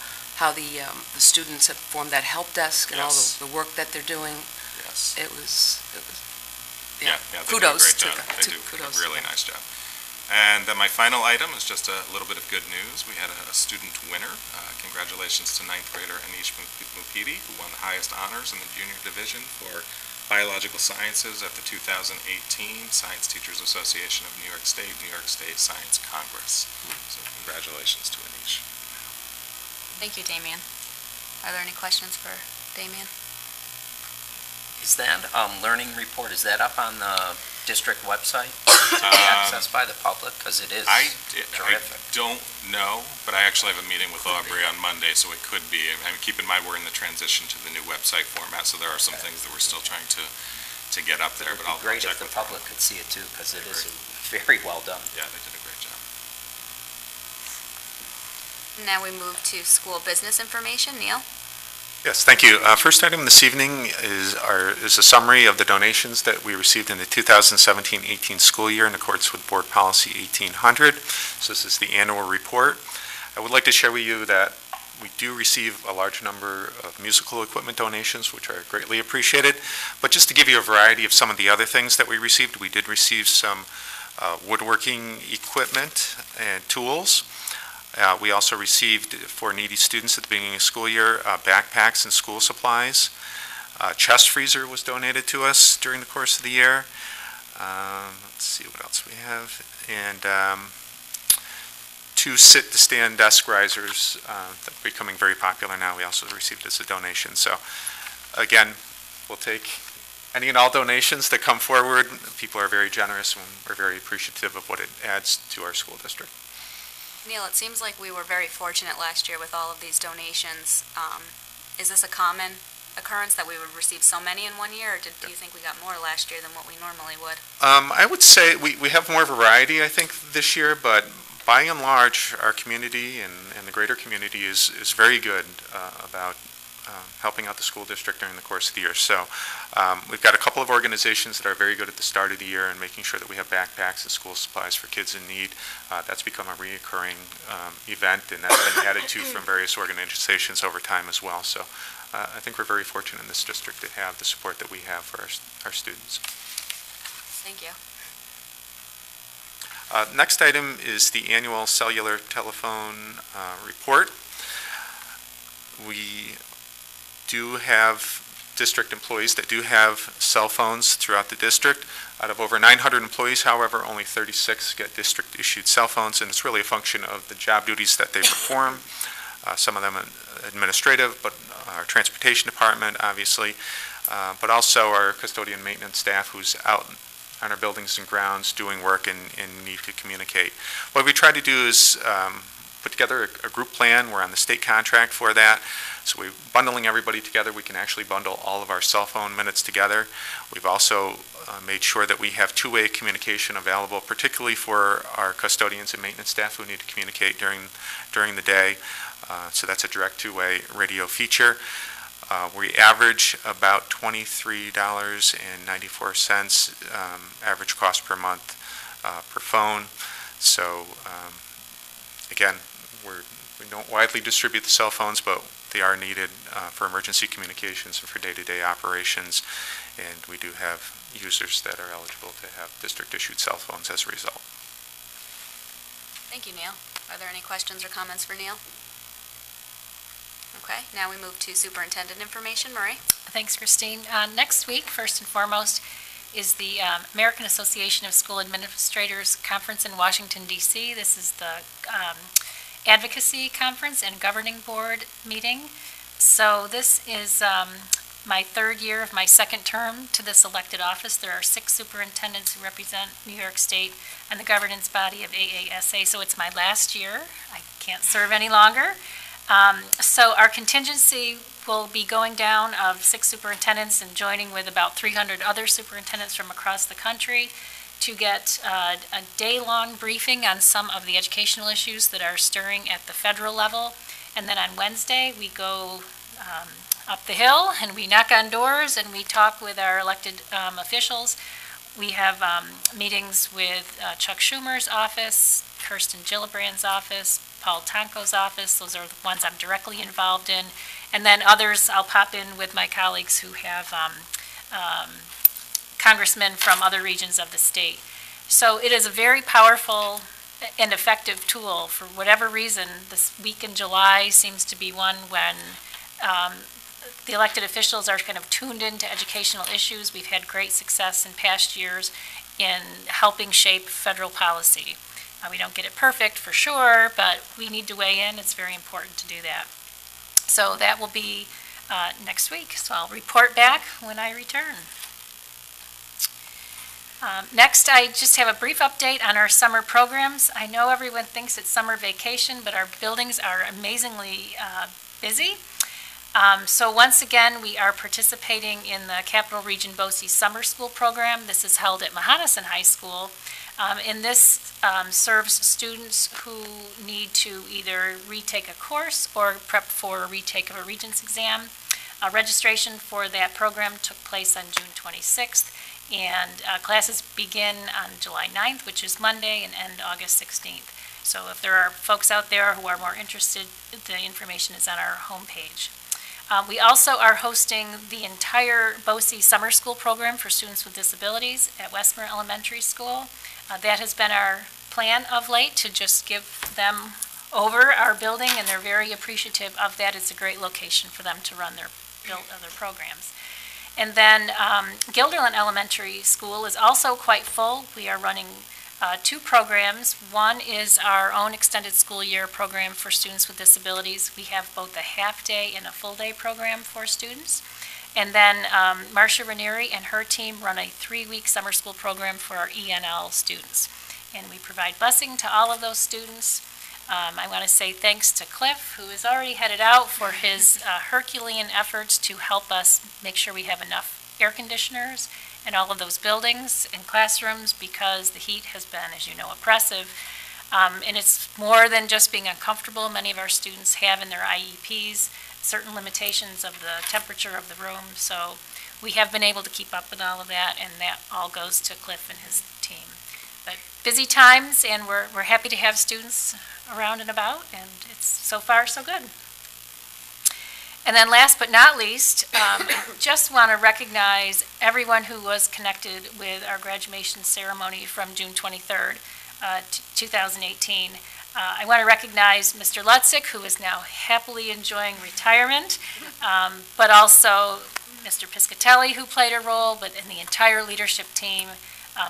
students have formed that help desk and all the work that they're doing. Yes. It was Yeah, kudos they do a great job. They do a really nice job. And then my final item is just a little bit of good news. We had a student winner. Congratulations to 9th grader Anish Mupidi, who won the highest honors in the junior division for Biological Sciences at the 2018 Science Teachers Association of New York State Science Congress. So congratulations to Anish. Thank you, Damien. Are there any questions for Damien? Is that learning report, is that up on the district website to be accessed by the public? Because it is terrific. I don't know, but I actually have a meeting with Aubrey on Monday, so it could be. I mean, keep in mind, we're in the transition to the new website format, so there are some things that we're still trying to get up there. It But would be great if the public could see it too, because it is very well done. Yeah, they did a great job. Now we move to school business information. Neil? Yes, thank you. First item this evening is a summary of the donations that we received in the 2017-18 school year in accordance with Board Policy 1800. So this is the annual report. I would like to share with you that we do receive a large number of musical equipment donations, which are greatly appreciated. But just to give you a variety of some of the other things that we received, we did receive some woodworking equipment and tools. We also received, for needy students at the beginning of school year, backpacks and school supplies. A chest freezer was donated to us during the course of the year. Let's see what else we have. And 2 sit-to-stand desk risers that are becoming very popular now. We also received as a donation. So again, we'll take any and all donations that come forward. People are very generous, and we're very appreciative of what it adds to our school district. Neil, it seems like we were very fortunate last year with all of these donations. Is this a common occurrence that we would receive so many in one year, or do you think we got more last year than what we normally would? I would say we have more variety, I think, this year, but by and large, our community and the greater community is very good about helping out the school district during the course of the year. So we've got a couple of organizations that are very good at the start of the year and making sure that we have backpacks and school supplies for kids in need. That's become a reoccurring event, and that's been added to from various organizations over time as well. So I think we're very fortunate in this district to have the support that we have for our students. Thank you. Next item is the annual cellular telephone report. We do have district employees that do have cell phones throughout the district. Out of over 900 employees, however, only 36 get district-issued cell phones, and it's really a function of the job duties that they perform. Some of them administrative, but our transportation department, obviously, but also our custodian maintenance staff who's out on our buildings and grounds doing work and need to communicate. What we try to do is put together a group plan. We're on the state contract for that. So we're bundling everybody together. We can actually bundle all of our cell phone minutes together. We've also made sure that we have two-way communication available, particularly for our custodians and maintenance staff who need to communicate during the day. So that's a direct two-way radio feature. We average about $23.94 average cost per month per phone. So again, we don't widely distribute the cell phones, but they are needed for emergency communications and for day-to-day operations. And we do have users that are eligible to have district-issued cell phones as a result. Thank you, Neil. Are there any questions or comments for Neil? Okay, now we move to superintendent information. Marie? Thanks, Christine. Next week, first and foremost, is the American Association of School Administrators Conference in Washington, D.C. This is the advocacy conference and governing board meeting. So this is my third year of my second term to this elected office. There are 6 superintendents who represent New York State and the governance body of AASA, so it's my last year. I can't serve any longer. So our contingency will be going down of 6 superintendents and joining with about 300 other superintendents from across the country to get a day-long briefing on some of the educational issues that are stirring at the federal level. And then on Wednesday, we go up the hill and we knock on doors and we talk with our elected officials. We have meetings with Chuck Schumer's office, Kirsten Gillibrand's office, Paul Tonko's office. Those are the ones I'm directly involved in. And then others I'll pop in with my colleagues who have congressmen from other regions of the state. So it is a very powerful and effective tool. For whatever reason, this week in July seems to be one when the elected officials are kind of tuned into educational issues. We've had great success in past years in helping shape federal policy. We don't get it perfect for sure, but we need to weigh in. It's very important to do that. So that will be next week. So I'll report back when I return. Next, I just have a brief update on our summer programs. I know everyone thinks it's summer vacation, but our buildings are amazingly busy. So once again, we are participating in the Capital Region BoE Summer School Program. This is held at Mahonison High School. And this serves students who need to either retake a course or prep for a retake of a Regents exam. Registration for that program took place on June 26th, and classes begin on July 9th, which is Monday, and end August 16th. So if there are folks out there who are more interested, the information is on our homepage. We also are hosting the entire BoE Summer School Program for students with disabilities at Westmere Elementary School. That has been our plan of late, to just give them over our building, and they're very appreciative of that. It's a great location for them to run their programs. And then Guilderland Elementary School is also quite full. We are running 2 programs. One is our own extended school year program for students with disabilities. We have both a half-day and a full-day program for students. And then Marcia Ranieri and her team run a 3-week summer school program for our ENL students. And we provide busing to all of those students. I want to say thanks to Cliff, who is already headed out for his Herculean efforts to help us make sure we have enough air conditioners in all of those buildings and classrooms, because the heat has been, as you know, oppressive. And it's more than just being uncomfortable. Many of our students have in their IEPs certain limitations of the temperature of the room. So we have been able to keep up with all of that, and that all goes to Cliff and his team. But busy times, and we're happy to have students around and about, and it's so far so good. And then last but not least, just want to recognize everyone who was connected with our graduation ceremony from June 23rd, 2018. I want to recognize Mr. Lutzik, who is now happily enjoying retirement, but also Mr. Piscatelli, who played a role, but in the entire leadership team,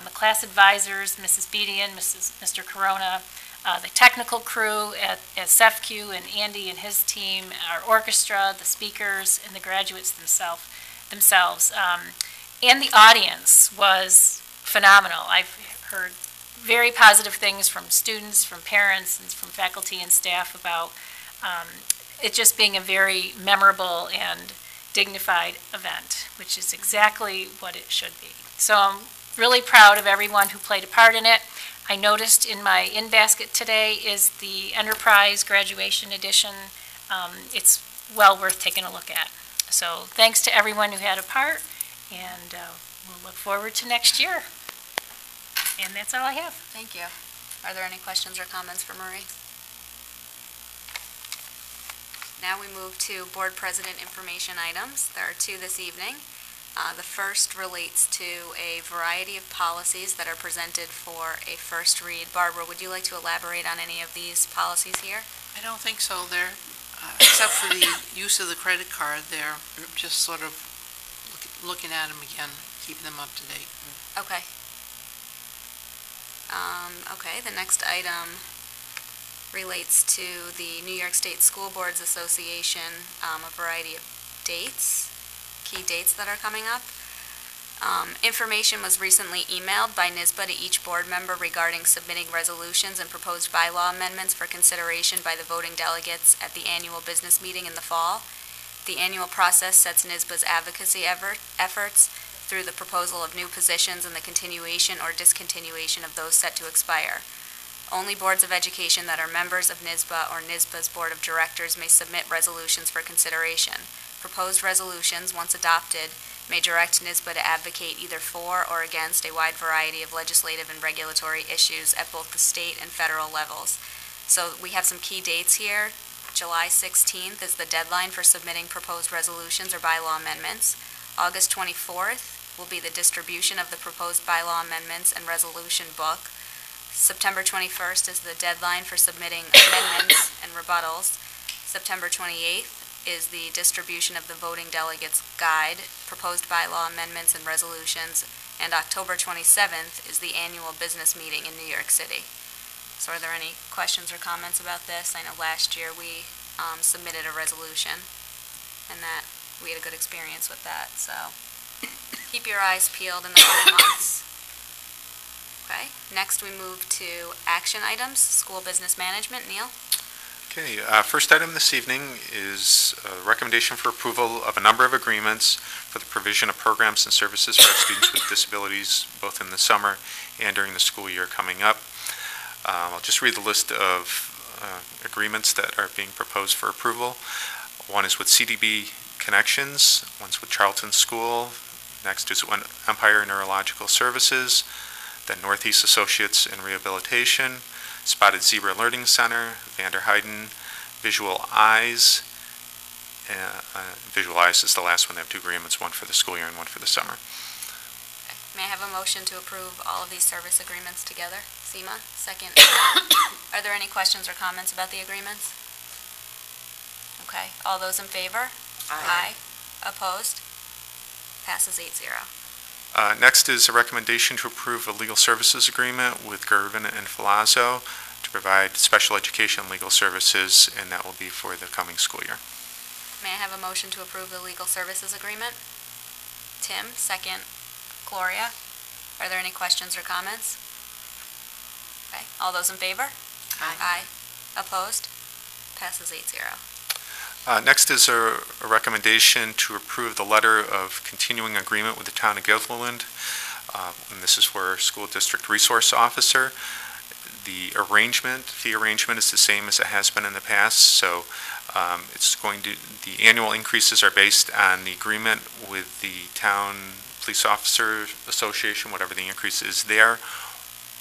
the class advisors, Mrs. Bedian, Mr. Corona, the technical crew at SEFCU, and Andy and his team, our orchestra, the speakers, and the graduates themselves. And the audience was phenomenal. I've heard very positive things from students, from parents, and from faculty and staff about it just being a very memorable and dignified event, which is exactly what it should be. So I'm really proud of everyone who played a part in it. I noticed in my in-basket today is the Enterprise Graduation Edition. It's well worth taking a look at. So thanks to everyone who had a part, and we'll look forward to next year. And that's all I have. Thank you. Are there any questions or comments for Marie? Now we move to Board President information items. There are 2 this evening. The first relates to a variety of policies that are presented for a first read. Barbara, would you like to elaborate on any of these policies here? I don't think so. They're, except for the use of the credit card, they're just sort of looking at them again, keeping them up to date. Okay. Okay, the next item relates to the New York State School Boards Association, a variety of dates, key dates that are coming up. Information was recently emailed by NYSBA to each board member regarding submitting resolutions and proposed bylaw amendments for consideration by the voting delegates at the annual business meeting in the fall. The annual process sets NYSBA's advocacy efforts through the proposal of new positions and the continuation or discontinuation of those set to expire. Only boards of education that are members of NYSBA or NYSBA's board of directors may submit resolutions for consideration. Proposed resolutions, once adopted, may direct NYSBA to advocate either for or against a wide variety of legislative and regulatory issues at both the state and federal levels. So we have some key dates here. July 16th is the deadline for submitting proposed resolutions or bylaw amendments. August 24th will be the distribution of the proposed bylaw amendments and resolution book. September 21st is the deadline for submitting amendments and rebuttals. September 28th is the distribution of the voting delegates guide, proposed bylaw amendments and resolutions, and October 27th is the annual business meeting in New York City. So are there any questions or comments about this? I know last year we submitted a resolution, and that we had a good experience with that, so keep your eyes peeled in the coming months. Okay, next we move to action items, school business management. Neil? Okay, first item this evening is a recommendation for approval of a number of agreements for the provision of programs and services for our students with disabilities, both in the summer and during the school year coming up. I'll just read the list of agreements that are being proposed for approval. One is with CDB Connections, one's with Charlton School, next is Empire Neurological Services, then Northeast Associates in Rehabilitation, Spotted Zebra Learning Center, Vanderheiden, Visual Eyes. Visual Eyes is the last one. They have 2 agreements, one for the school year and one for the summer. Okay. May I have a motion to approve all of these service agreements together? Seema, second. Are there any questions or comments about the agreements? Okay, all those in favor? Aye. Opposed? Passes 8-0. Next is a recommendation to approve a legal services agreement with Gervin and Filazzo to provide special education legal services, and that will be for the coming school year. May I have a motion to approve the legal services agreement? Tim, second. Gloria. Are there any questions or comments? Okay, all those in favor? Aye. Opposed? Passes 8-0. Next is a recommendation to approve the letter of continuing agreement with the town of Guilderland. And this is for school district resource officer. The fee arrangement is the same as it has been in the past, so the annual increases are based on the agreement with the town police officer association, whatever the increase is there,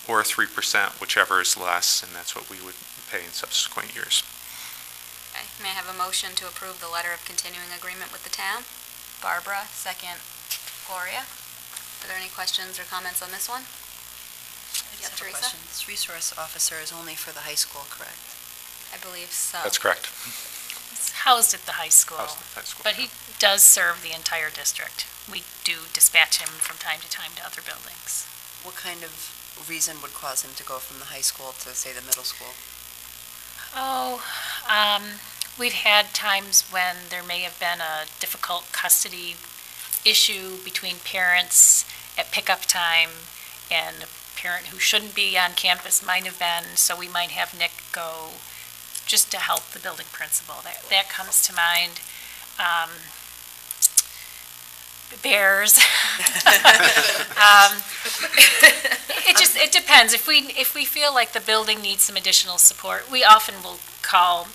or 3%, whichever is less, and that's what we would pay in subsequent years. Okay, may I have a motion to approve the letter of continuing agreement with the town? Barbara, second. Gloria. Are there any questions or comments on this one? I Yep, just have a Teresa? question. This resource officer is only for the high school, correct? I believe so. That's correct. It's housed at the high school, Housed at the high school. but he does serve the entire district. We do dispatch him from time to other buildings. What kind of reason would cause him to go from the high school to, say, the middle school? Oh, we've had times when there may have been a difficult custody issue between parents at pickup time, and a parent who shouldn't be on campus might have been, so we might have Nick go just to help the building principal. That comes to mind. Bears. It depends. If we feel like the building needs some additional support, we often will call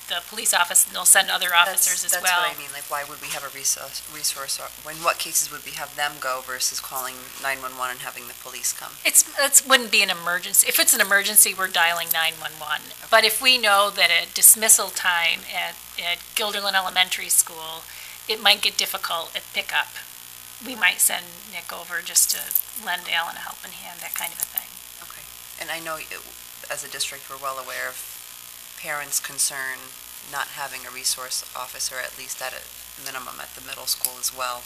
the police office, and they'll send other officers as well. That's what I mean, like, why would we have a resource, in what cases would we have them go versus calling 911 and having the police come? It wouldn't be an emergency. If it's an emergency, we're dialing 911. But if we know that at dismissal time at Guilderland Elementary School, it might get difficult at pickup, we might send Nick over just to lend Alan a helping hand, that kind of a thing. Okay. And I know, as a district, we're well aware of parents' concern not having a resource officer, at least at a minimum at the middle school as well.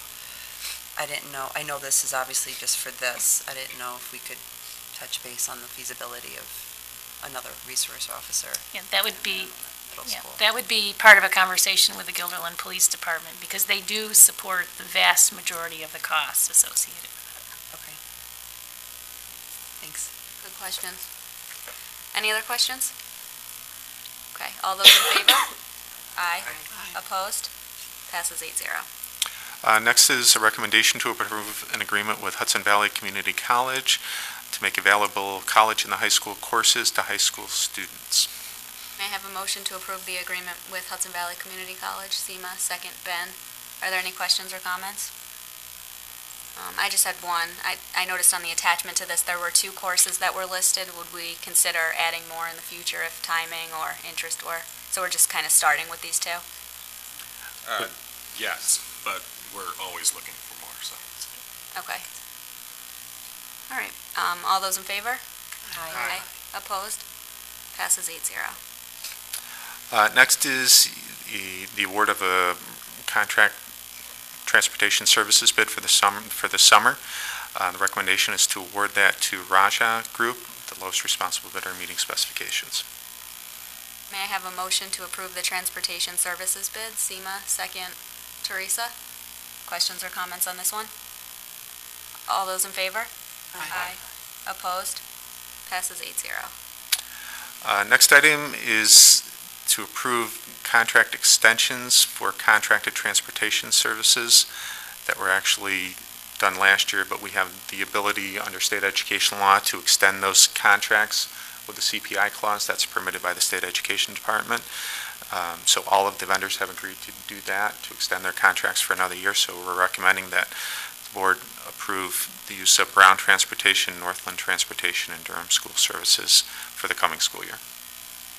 I didn't know, I know this is obviously just for this, I didn't know if we could touch base on the feasibility of another resource officer. Yeah, that would be, Middle yeah, school. that would be part of a conversation with the Guilderland Police Department, because they do support the vast majority of the costs associated with it. Okay. Thanks. Good questions. Any other questions? Okay, all those in favor? Aye. Opposed? Passes 8-0. Next is a recommendation to approve an agreement with Hudson Valley Community College to make available college and the high school courses to high school students. May I have a motion to approve the agreement with Hudson Valley Community College? Seema, second. Ben, are there any questions or comments? I just had one. I noticed on the attachment to this, there were 2 courses that were listed. Would we consider adding more in the future if timing or interest were? So we're just kind of starting with these 2? Yes, but we're always looking for more, so. Okay. All right. All those in favor? Aye. Opposed? Passes 8-0. Next is the award of a contract transportation services bid for the summer. The recommendation is to award that to Raja Group, the lowest responsible bidder, meeting specifications. May I have a motion to approve the transportation services bid? Seema, second. Teresa? Questions or comments on this one? All those in favor? Aye. Opposed? Passes 8-0. Next item is to approve contract extensions for contracted transportation services that were actually done last year, but we have the ability under state education law to extend those contracts with the CPI clause. That's permitted by the state education department. So all of the vendors have agreed to do that, to extend their contracts for another year. So we're recommending that the board approve the use of Brown Transportation, Northland Transportation, and Durham School Services for the coming school year.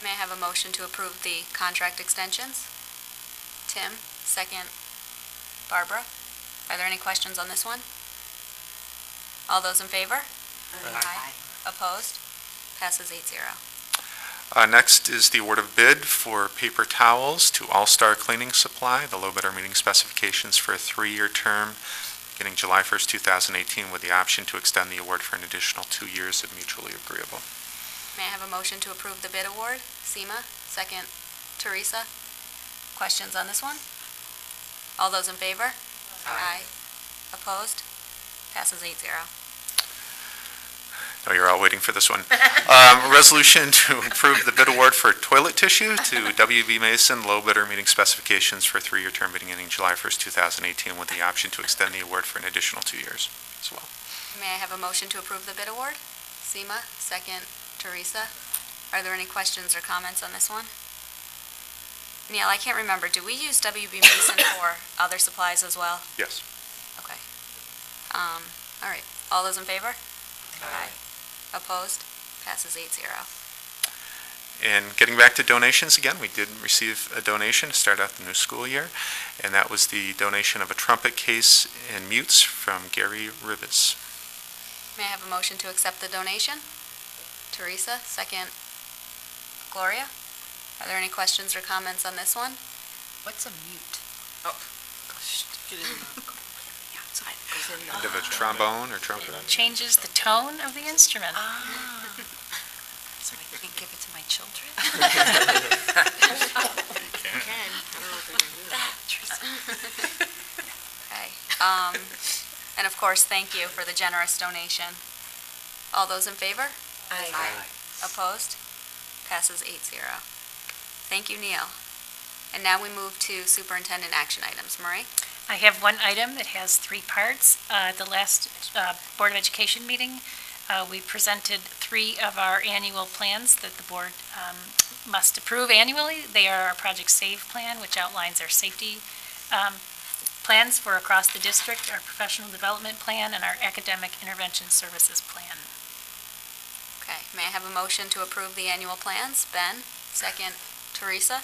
May I have a motion to approve the contract extensions? Tim, second. Barbara? Are there any questions on this one? All those in favor? Aye. Opposed? Passes 8-0. Next is the award of bid for paper towels to All-Star Cleaning Supply, the low bidder meeting specifications for a 3-year term beginning July 1st, 2018, with the option to extend the award for an additional 2 years if mutually agreeable. May I have a motion to approve the bid award? Seema, second. Teresa? Questions on this one? All those in favor? Aye. Opposed? Passes 8-0. Oh, you're all waiting for this one. Resolution to approve the bid award for toilet tissue to W.B. Mason, low bidder meeting specifications for a 3-year term beginning July 1st, 2018, with the option to extend the award for an additional 2 years as well. May I have a motion to approve the bid award? Seema, second. Teresa. Are there any questions or comments on this one? Neil, I can't remember. Do we use WB Mason for other supplies as well? Yes. Okay. All right. All those in favor? Aye. Opposed? Passes 8-0. And getting back to donations again, we did receive a donation to start out the new school year, and that was the donation of a trumpet case and mutes from Gary Ribes. May I have a motion to accept the donation? Teresa, second. Gloria? Are there any questions or comments on this one? What's a mute? Get in there. Outside. Goes in the... Kind of a trombone or trumpet. Changes the tone of the instrument. So I can't give it to my children? Okay. And of course, thank you for the generous donation. All those in favor? Aye. Opposed? Passes 8-0. Thank you, Neil. And now we move to superintendent action items. Marie? I have one item that has 3 parts. At the last Board of Education meeting, we presented 3 of our annual plans that the board must approve annually. They are our Project SAVE plan, which outlines our safety plans for across the district, our professional development plan, and our academic intervention services plan. Okay. May I have a motion to approve the annual plans? Ben? Second. Teresa?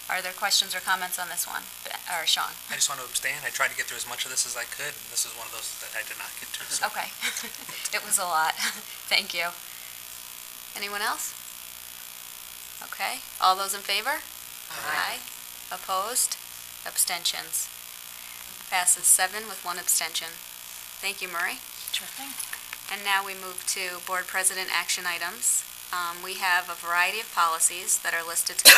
Are there questions or comments on this one? Or Sean? I just want to abstain. I tried to get through as much of this as I could, and this is one of those that I did not get to. So. Okay. It was a lot. Thank you. Anyone else? Okay. All those in favor? Aye. Opposed? Abstentions? Passes 7 with 1 abstention. Thank you, Murray. Sure thing. And now we move to board president action items. We have a variety of policies that are listed today,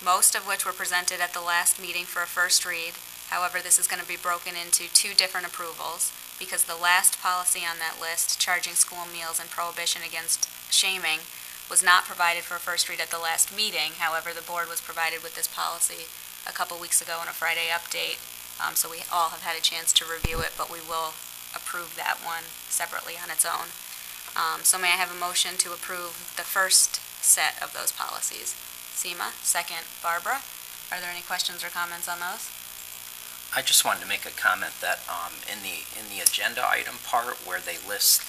most of which were presented at the last meeting for a first read. However, this is going to be broken into 2 different approvals because the last policy on that list, charging school meals and prohibition against shaming, was not provided for a first read at the last meeting. However, the board was provided with this policy a couple weeks ago in a Friday update, so we all have had a chance to review it, but we will approve that one separately on its own. So may I have a motion to approve the first set of those policies? Seema, second. Barbara, are there any questions or comments on those? I just wanted to make a comment that in the agenda item part where they list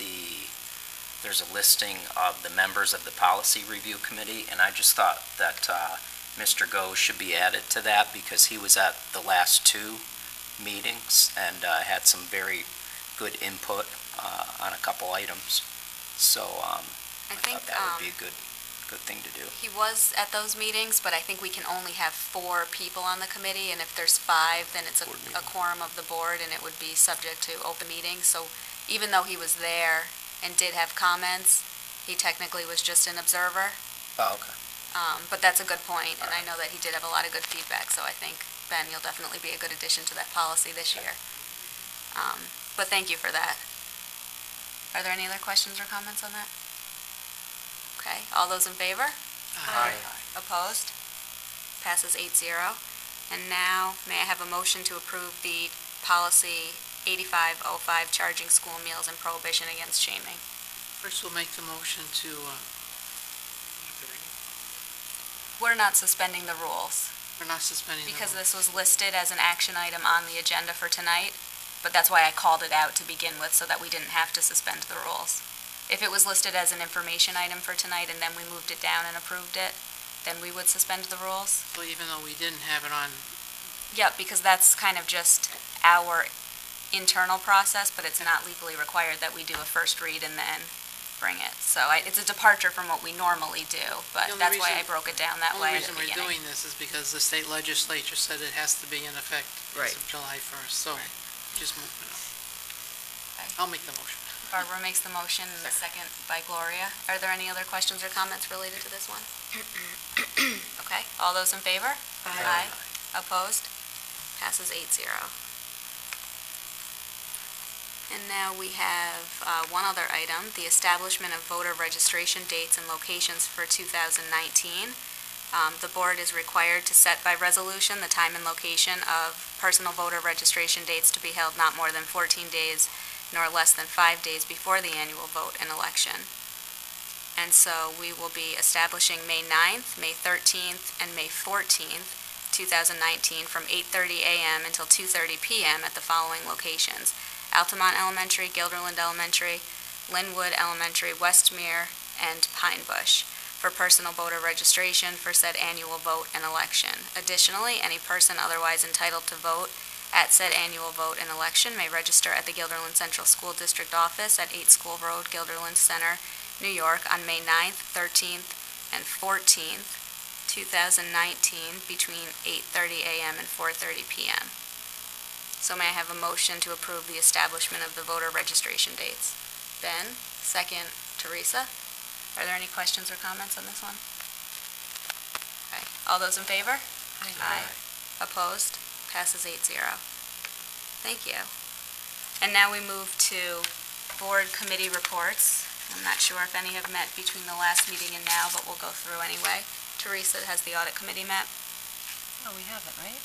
there's a listing of the members of the policy review committee, and I just thought that Mr. Goes should be added to that because he was at the last 2 meetings and had some very good input on a couple items. So I think thought that would be a good thing to do. He was at those meetings, but I think we can only have 4 people on the committee, and if there's 5, then it's a quorum of the board, and it would be subject to open meeting. So even though he was there and did have comments, he technically was just an observer. Oh, okay. But that's a good point, and I know that he did have a lot of good feedback, so I think, Ben, you'll definitely be a good addition to that policy this year. But thank you for that. Are there any other questions or comments on that? Okay, all those in favor? Aye. Opposed? Passes 8-0. And now, may I have a motion to approve the policy 8505, charging school meals and prohibition against shaming? First, we'll make the motion to, We're not suspending the rules we're not suspending the because rules. this was listed as an action item on the agenda for tonight, but that's why I called it out to begin with, so that we didn't have to suspend the rules. If it was listed as an information item for tonight and then we moved it down and approved it, then we would suspend the rules. So even though we didn't have it on, Yep, because that's kind of just our internal process, but it's not legally required that we do a first read and then bring it. So it's a departure from what we normally do, but The only that's why I reason- broke it down the that way only at the reason we're beginning. doing this is because the state legislature said it has to be in effect as of July 1st, so just move it up. Okay. I'll make the motion. Barbara makes the motion, and the second by Gloria. Are there any other questions or comments related to this one? Okay, all those in favor? Aye. Opposed? Passes 8-0. And now we have one other item, the establishment of voter registration dates and locations for 2019. The board is required to set by resolution the time and location of personal voter registration dates to be held not more than 14 days nor less than 5 days before the annual vote and election. And so we will be establishing May 9th, May 13th, and May 14th, 2019, from 8:30 a.m. until 2:30 p.m. at the following locations: Altamont Elementary, Guilderland Elementary, Linwood Elementary, Westmere, and Pine Bush, for personal voter registration for said annual vote and election. Additionally, any person otherwise entitled to vote at said annual vote and election may register at the Guilderland Central School District Office at 8 School Road, Guilderland Center, New York, on May 9th, 13th, and 14th, 2019, between 8:30 a.m. and 4:30 p.m. So may I have a motion to approve the establishment of the voter registration dates? Ben, second, Teresa. Are there any questions or comments on this one? Okay. All those in favor? Aye. Opposed? Passes 8-0. Thank you. And now we move to board committee reports. I'm not sure if any have met between the last meeting and now, but we'll go through anyway. Teresa, has the audit committee met? Oh, we haven't, right?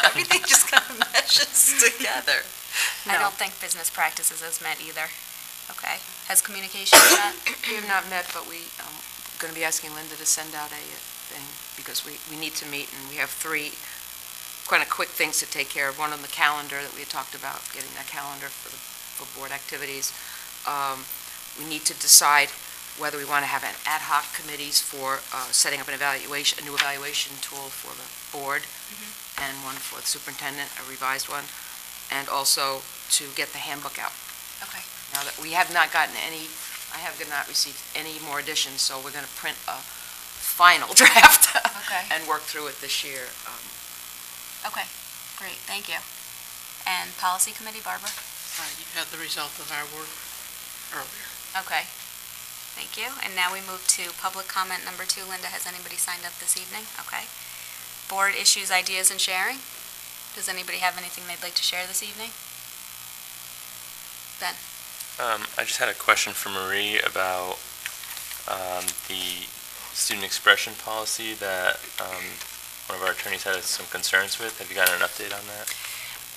Everything just kind of meshes together. I don't think business practices has met either. Okay. Has communications met? We have not met, but we going to be asking Linda to send out a thing, because we need to meet, and we have 3 kind of quick things to take care of. One on the calendar that we had talked about, getting that calendar for board activities. We need to decide whether we want to have an ad hoc committees for setting up a new evaluation tool for the board, and one for the superintendent, a revised one, and also to get the handbook out. Okay. Now that we have not gotten any, I have not received any more additions, so we're going to print a final draft Okay. and work through it this year. Okay. Great. Thank you. And policy committee, Barbara? You had the result of our work earlier. Okay. Thank you. And now we move to public comment number 2. Linda, has anybody signed up this evening? Okay. Board issues, ideas, and sharing. Does anybody have anything they'd like to share this evening? Ben? I just had a question for Marie about the student expression policy that one of our attorneys had some concerns with. Have you gotten an update on that?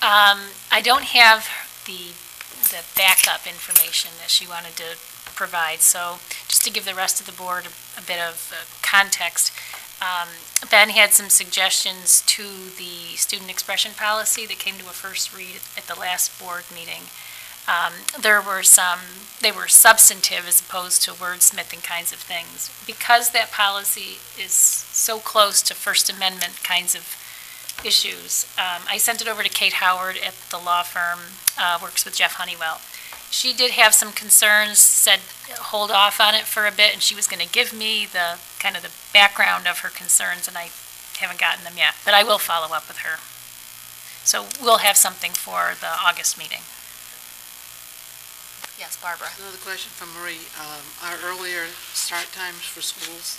I don't have the backup information that she wanted to provide, so just to give the rest of the board a bit of context, Ben had some suggestions to the student expression policy that came to a first read at the last board meeting. They were substantive as opposed to wordsmithing kinds of things. Because that policy is so close to First Amendment kinds of issues, I sent it over to Kate Howard at the law firm, works with Jeff Honeywell. She did have some concerns, said hold off on it for a bit, and she was going to give me the kind of the background of her concerns, and I haven't gotten them yet, but I will follow up with her. So we'll have something for the August meeting. Yes, Barbara. Another question from Marie. Our earlier start times for schools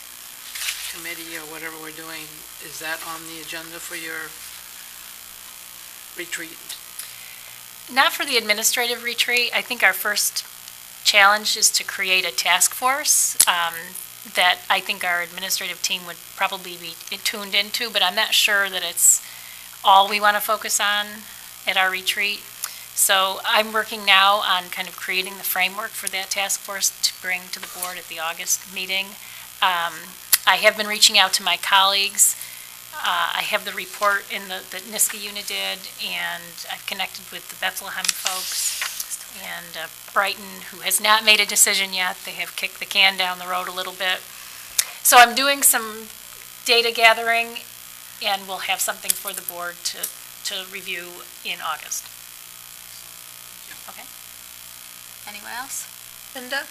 committee or whatever we're doing, is that on the agenda for your retreat? Not for the administrative retreat. I think our first challenge is to create a task force that I think our administrative team would probably be tuned into, but I'm not sure that it's all we want to focus on at our retreat. So I'm working now on kind of creating the framework for that task force to bring to the board at the August meeting. I have been reaching out to my colleagues. I have the report that NISCA unit did, and I've connected with the Bethlehem folks and Brighton, who has not made a decision yet. They have kicked the can down the road a little bit. So I'm doing some data gathering, and we'll have something for the board to review in August. Okay. Anyone else? Linda,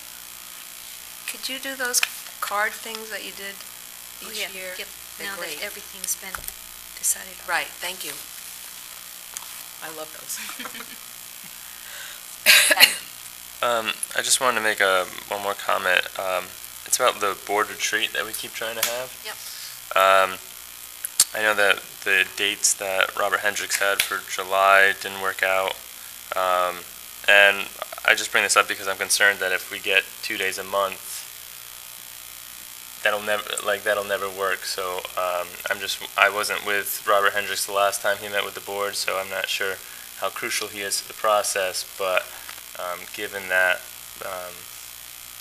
could you do those card things that you did each year? Yep. They're Now great. that everything's been decided on. Right, thank you. I love those. I just wanted to make one more comment. It's about the board retreat that we keep trying to have. Yep. I know that the dates that Robert Hendricks had for July didn't work out. And I just bring this up because I'm concerned that if we get 2 days a month, that'll never work. So I wasn't with Robert Hendricks the last time he met with the board, so I'm not sure how crucial he is to the process. But given that, I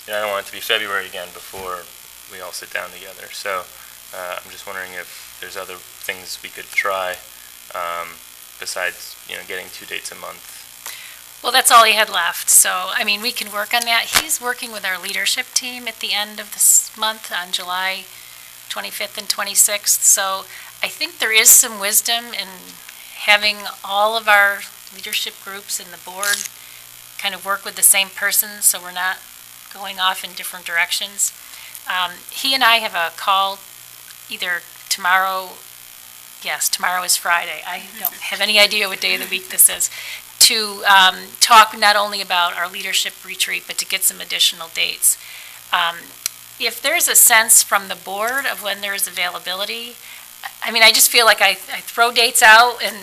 don't want it to be February again before we all sit down together. So I'm just wondering if there's other things we could try besides getting 2 dates a month. Well, that's all he had left, so, I mean, we can work on that. He's working with our leadership team at the end of this month on July 25th and 26th, so I think there is some wisdom in having all of our leadership groups and the board kind of work with the same person, so we're not going off in different directions. He and I have a call either tomorrow, yes, tomorrow is Friday. I don't have any idea what day of the week this is, to talk not only about our leadership retreat, but to get some additional dates. If there's a sense from the board of when there's availability, I mean, I just feel like I throw dates out and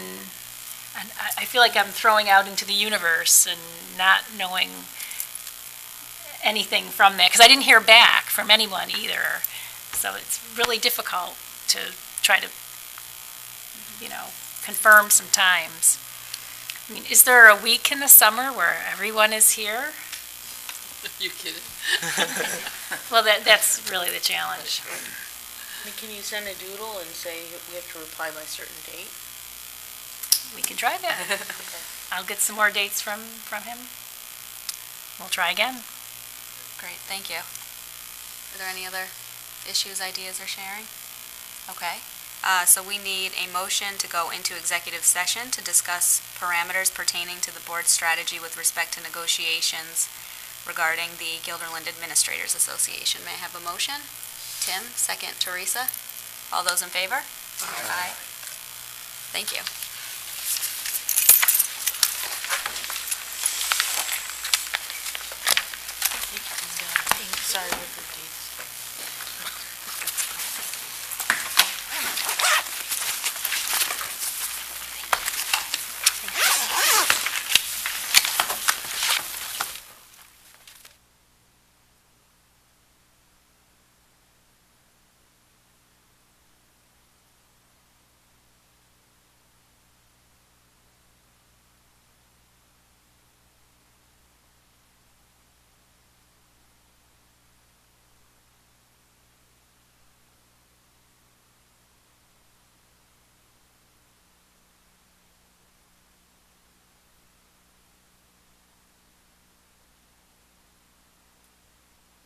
I feel like I'm throwing out into the universe and not knowing anything from that, because I didn't hear back from anyone either. So it's really difficult to try to, confirm some times. I mean, is there a week in the summer where everyone is here? You kidding? Well, that's really the challenge. I mean, can you send a doodle and say we have to reply by a certain date? We can try that. I'll get some more dates from him. We'll try again. Great, thank you. Are there any other issues, ideas, or sharing? Okay. So we need a motion to go into executive session to discuss parameters pertaining to the board's strategy with respect to negotiations regarding the Guilderland Administrators Association. May I have a motion? Tim, second. Teresa? All those in favor? Aye. Thank you. Sorry.